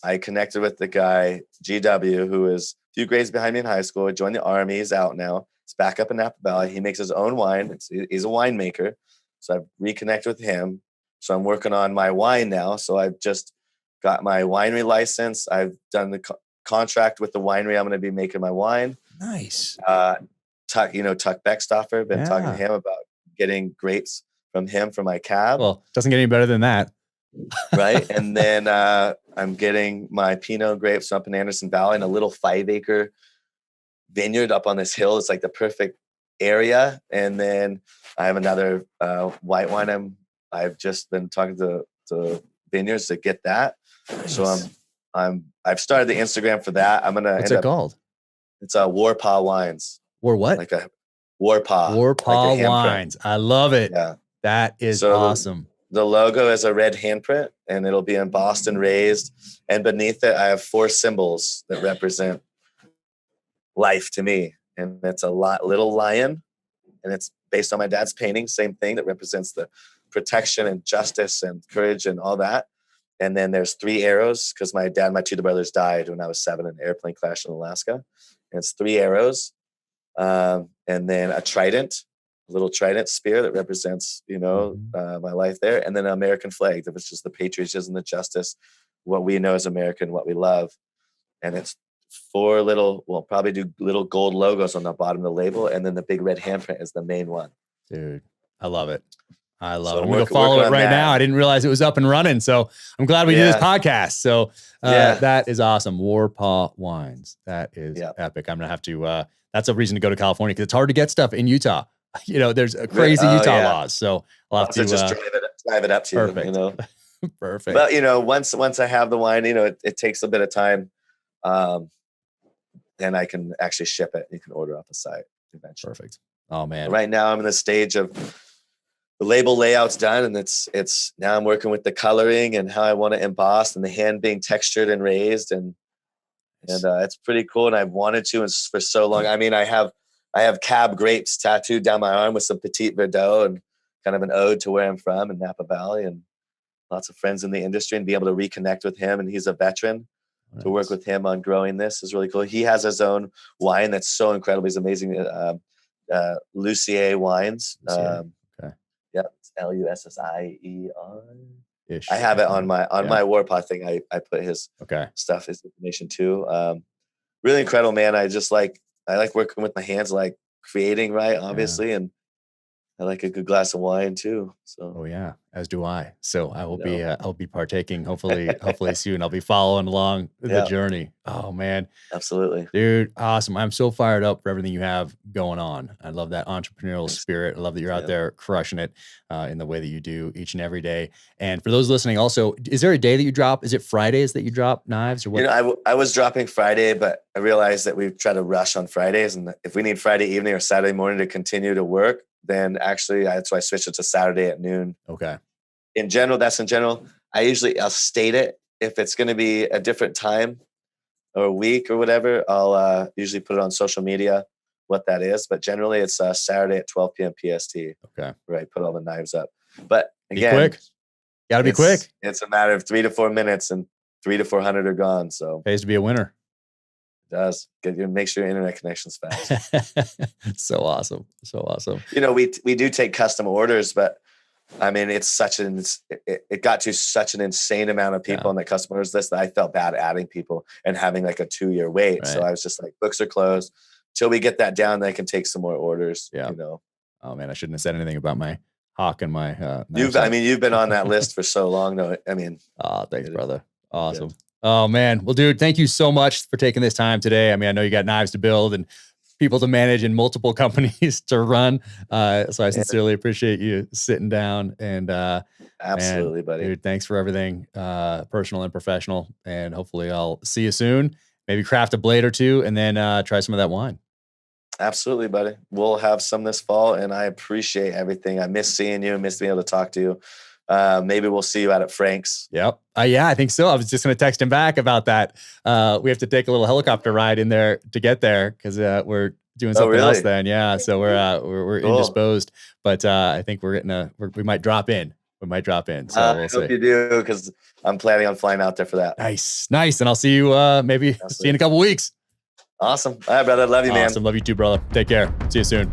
I connected with the guy, GW, who is a few grades behind me in high school. He joined the Army. He's out now. He's back up in Napa Valley. He makes his own wine. He's a winemaker. So I've reconnected with him. So I'm working on my wine now. So I've just got my winery license. I've done the contract with the winery. I'm going to be making my wine. Nice. Tuck Beckstoffer. Been talking to him about getting grapes from him for my cab. Well, doesn't get any better than that. Right. And then I'm getting my Pinot grapes up in Anderson Valley in a little 5-acre vineyard up on this hill. It's like the perfect area. And then I have another white wine. I've just been talking to vineyards to get that. Nice. So I've started the Instagram for that. I'm gonna. What's it called? It's War Paw Wines. War what? Like a War Paw. War Paw Wines. I love it. Yeah, that is awesome. The logo is a red handprint, and it'll be embossed and raised. And beneath it, I have 4 symbols that represent life to me. And it's a little lion, and it's based on my dad's painting. Same thing that represents the protection and justice and courage and all that. And then there's 3 arrows because my dad and my 2 brothers died when I was 7 in an airplane crash in Alaska. And it's 3 arrows, and then a trident. A little trident spear that represents, my life there. And then an American flag that was just the patriotism, the justice, what we know as American, what we love. And it's 4 we'll probably do little gold logos on the bottom of the label. And then the big red handprint is the main one. Dude, I love it. I love it. I'm going to follow it right now. I didn't realize it was up and running. So I'm glad we did this podcast. So that is awesome. War Paw Wines. That is epic. I'm going to have to, that's a reason to go to California because it's hard to get stuff in Utah. There's a crazy Utah laws. So I'll have to just drive it up to perfect. you. Perfect. But once I have the wine, it takes a bit of time. Then I can actually ship it. You can order off the site eventually. Perfect. Oh man. Right now I'm in the stage of the label layout's done, and it's now I'm working with the coloring and how I want to emboss and the hand being textured and raised, and it's pretty cool. And I've wanted to for so long. I mean, I have Cab grapes tattooed down my arm with some Petit Verdot and kind of an ode to where I'm from in Napa Valley, and lots of friends in the industry, and be able to reconnect with him. And he's a veteran. Nice. To work with him on growing this is really cool. He has his own wine that's so incredible. He's amazing. Lussier Wines. Okay. Yep. It's Lussier. I have it on my War Paw thing. I put his stuff, his information too. Really incredible, man. I like working with my hands, like creating, right? Obviously. And I like a good glass of wine too. So, as do I. So I will be, I'll be partaking hopefully soon. I'll be following along the journey. Oh man. Absolutely. Dude. Awesome. I'm so fired up for everything you have going on. I love that entrepreneurial spirit. I love that you're out there crushing it in the way that you do each and every day. And for those listening also, is there a day that you drop? Is it Fridays that you drop knives or what? I was dropping Friday, but I realized that we try to rush on Fridays. And if we need Friday evening or Saturday morning to continue to work, then actually that's why I switched it to Saturday at noon. Okay. In general, I'll state it. If it's going to be a different time or a week or whatever, I'll usually put it on social media what that is. But generally it's Saturday at 12 p.m. PST. Okay. Where I put all the knives up. But again, be quick. Gotta be quick. It's a matter of 3 to 4 minutes, and 300 to 400 are gone. So pays to be a winner. does. Make sure your internet connection's fast. So awesome. So awesome. We do take custom orders, but I mean, it got to such an insane amount of people on the custom orders list that I felt bad adding people and having like a 2-year wait. Right. So I was just like, books are closed till we get that down. Then I can take some more orders. Yeah. Oh man, I shouldn't have said anything about my hawk and my. You've been on that list for so long, though. I mean, thanks, brother. Awesome. Good. Oh man, well, dude, thank you so much for taking this time today. I mean, I know you got knives to build and people to manage and multiple companies to run. So I sincerely appreciate you sitting down and absolutely, buddy. Dude, thanks for everything, personal and professional. And hopefully I'll see you soon. Maybe craft a blade or two and then try some of that wine. Absolutely, buddy. We'll have some this fall, and I appreciate everything. I miss seeing you, miss being able to talk to you. Maybe we'll see you out at Frank's. Yep. Yeah, I think so. I was just going to text him back about that. We have to take a little helicopter ride in there to get there because we're doing something else then. Yeah. So we're cool. Indisposed, but I think we might drop in. So we'll see. I hope you do because I'm planning on flying out there for that. Nice. And I'll see you see you in a couple weeks. Awesome. All right, brother. Love you, man. Awesome. Love you too, brother. Take care. See you soon.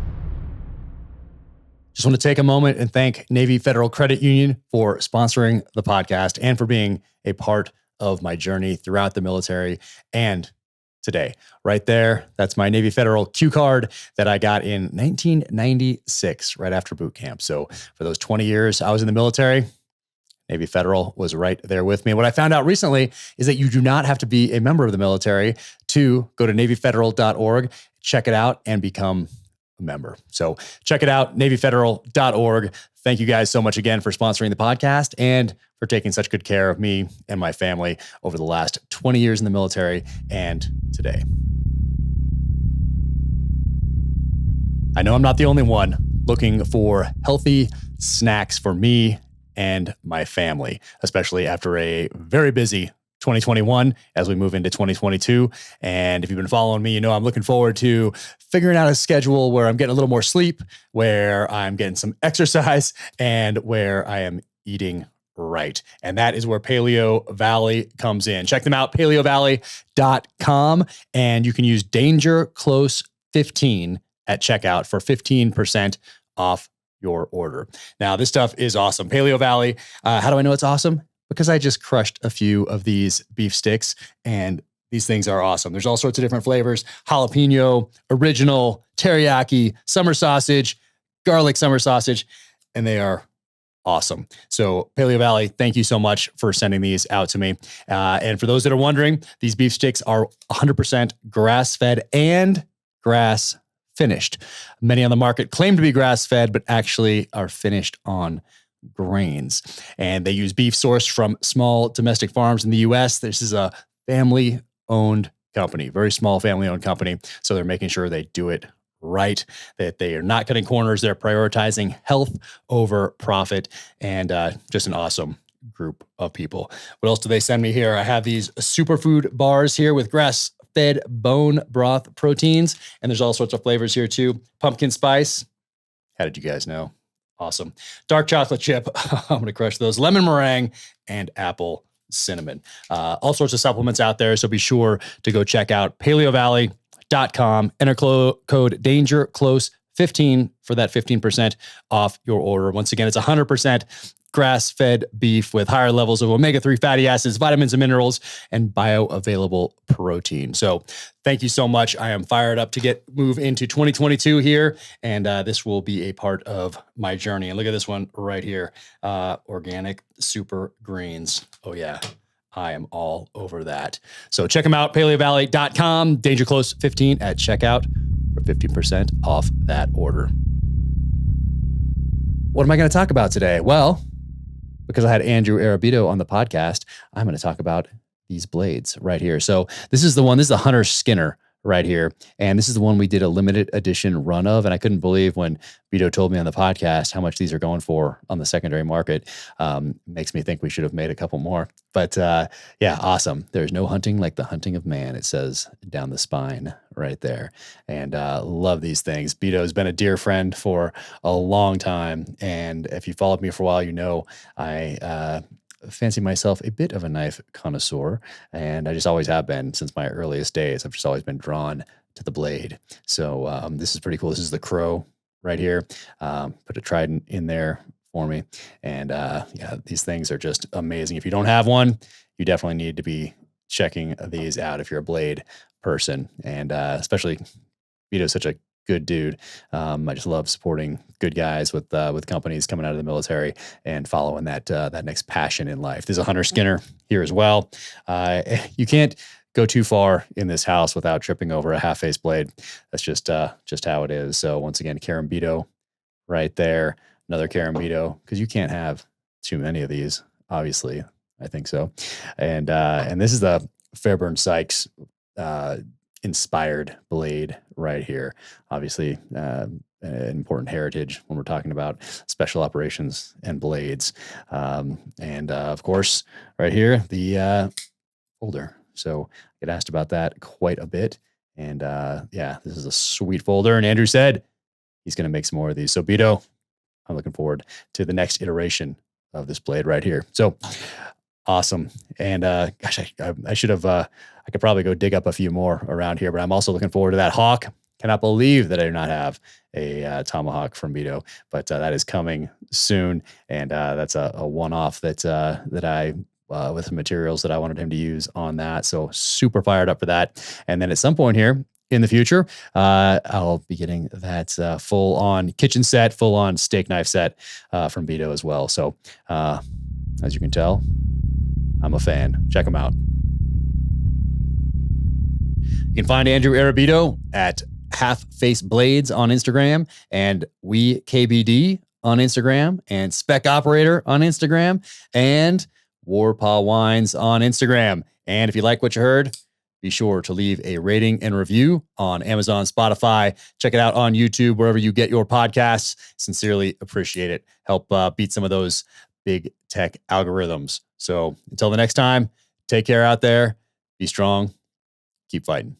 Just want to take a moment and thank Navy Federal Credit Union for sponsoring the podcast and for being a part of my journey throughout the military and today. Right there, that's my Navy Federal Q card that I got in 1996, right after boot camp. So for those 20 years I was in the military, Navy Federal was right there with me. What I found out recently is that you do not have to be a member of the military to go to NavyFederal.org, check it out, and become a member. So check it out, NavyFederal.org. Thank you guys so much again for sponsoring the podcast and for taking such good care of me and my family over the last 20 years in the military and today. I know I'm not the only one looking for healthy snacks for me and my family, especially after a very busy 2021 as we move into 2022. And if you've been following me, you know I'm looking forward to figuring out a schedule where I'm getting a little more sleep, where I'm getting some exercise, and where I am eating right. And that is where Paleo Valley comes in. Check them out, paleovalley.com, and you can use Danger Close 15 at checkout for 15% off your order. Now, this stuff is awesome. Paleo Valley. How do I know it's awesome? Because I just crushed a few of these beef sticks, and these things are awesome. There's all sorts of different flavors: jalapeno, original, teriyaki, summer sausage, garlic summer sausage, and they are awesome. So Paleo Valley, thank you so much for sending these out to me. And for those that are wondering, these beef sticks are 100% grass-fed and grass finished. Many on the market claim to be grass-fed, but actually are finished on grains. And they use beef sourced from small domestic farms in the U.S. This is a family-owned company, very small family-owned company. So they're making sure they do it right, that they are not cutting corners. They're prioritizing health over profit, and just an awesome group of people. What else do they send me here? I have these superfood bars here with grass-fed bone broth proteins, and there's all sorts of flavors here too. Pumpkin spice. How did you guys know? Awesome. Dark chocolate chip. I'm going to crush those. Lemon meringue and apple cinnamon. All sorts of supplements out there. So be sure to go check out paleovalley.com. Enter code DangerClose15 for that 15% off your order. Once again, it's 100% grass-fed beef with higher levels of omega-3 fatty acids, vitamins and minerals, and bioavailable protein. So thank you so much. I am fired up to move into 2022 here, and this will be a part of my journey. And look at this one right here, organic super greens. Oh yeah, I am all over that. So check them out, paleovalley.com, DangerClose15 at checkout for 15% off that order. What am I going to talk about today? Well, because I had Andrew Arrabito on the podcast, I'm going to talk about these blades right here. So this is the Hunter Skinner right here. And this is the one we did a limited edition run of. And I couldn't believe when Vito told me on the podcast how much these are going for on the secondary market. Makes me think we should have made a couple more. But yeah, awesome. There's no hunting like the hunting of man, it says down the spine right there. And love these things. Vito's been a dear friend for a long time. And if you followed me for a while, you know I fancy myself a bit of a knife connoisseur, and I just always have been since my earliest days. I've just always been drawn to the blade. So this is pretty cool. This is the Crow right here. Put a Trident in there for me. And yeah, these things are just amazing. If you don't have one, you definitely need to be checking these out if you're a blade person. And especially Vito's such a good dude. I just love supporting good guys with companies coming out of the military and following that next passion in life. There's a Hunter Skinner here as well. You can't go too far in this house without tripping over a half-face blade. That's just how it is. So once again, Carrabito right there, another Carrabito, because you can't have too many of these, obviously. I think so. And this is the Fairburn Sykes inspired blade right here. Obviously, an important heritage when we're talking about special operations and blades. And of course, right here, the folder. So I get asked about that quite a bit. And yeah, this is a sweet folder. And Andrew said he's going to make some more of these. So Vito, I'm looking forward to the next iteration of this blade right here. So awesome. And gosh, I should have, I could probably go dig up a few more around here, but I'm also looking forward to that hawk. Cannot believe that I do not have a tomahawk from Vito, but that is coming soon. And that's a one-off that I, with some materials that I wanted him to use on that. So super fired up for that. And then at some point here in the future, I'll be getting that full on kitchen set, full on steak knife set from Vito as well. So as you can tell, I'm a fan. Check him out. You can find Andrew Arrabito at Half Face Blades on Instagram and We KBD on Instagram and Spec Operator on Instagram and War Paw Wines on Instagram. And if you like what you heard, be sure to leave a rating and review on Amazon, Spotify. Check it out on YouTube, wherever you get your podcasts. Sincerely appreciate it. Help beat some of those big tech algorithms. So until the next time, take care out there. Be strong. Keep fighting.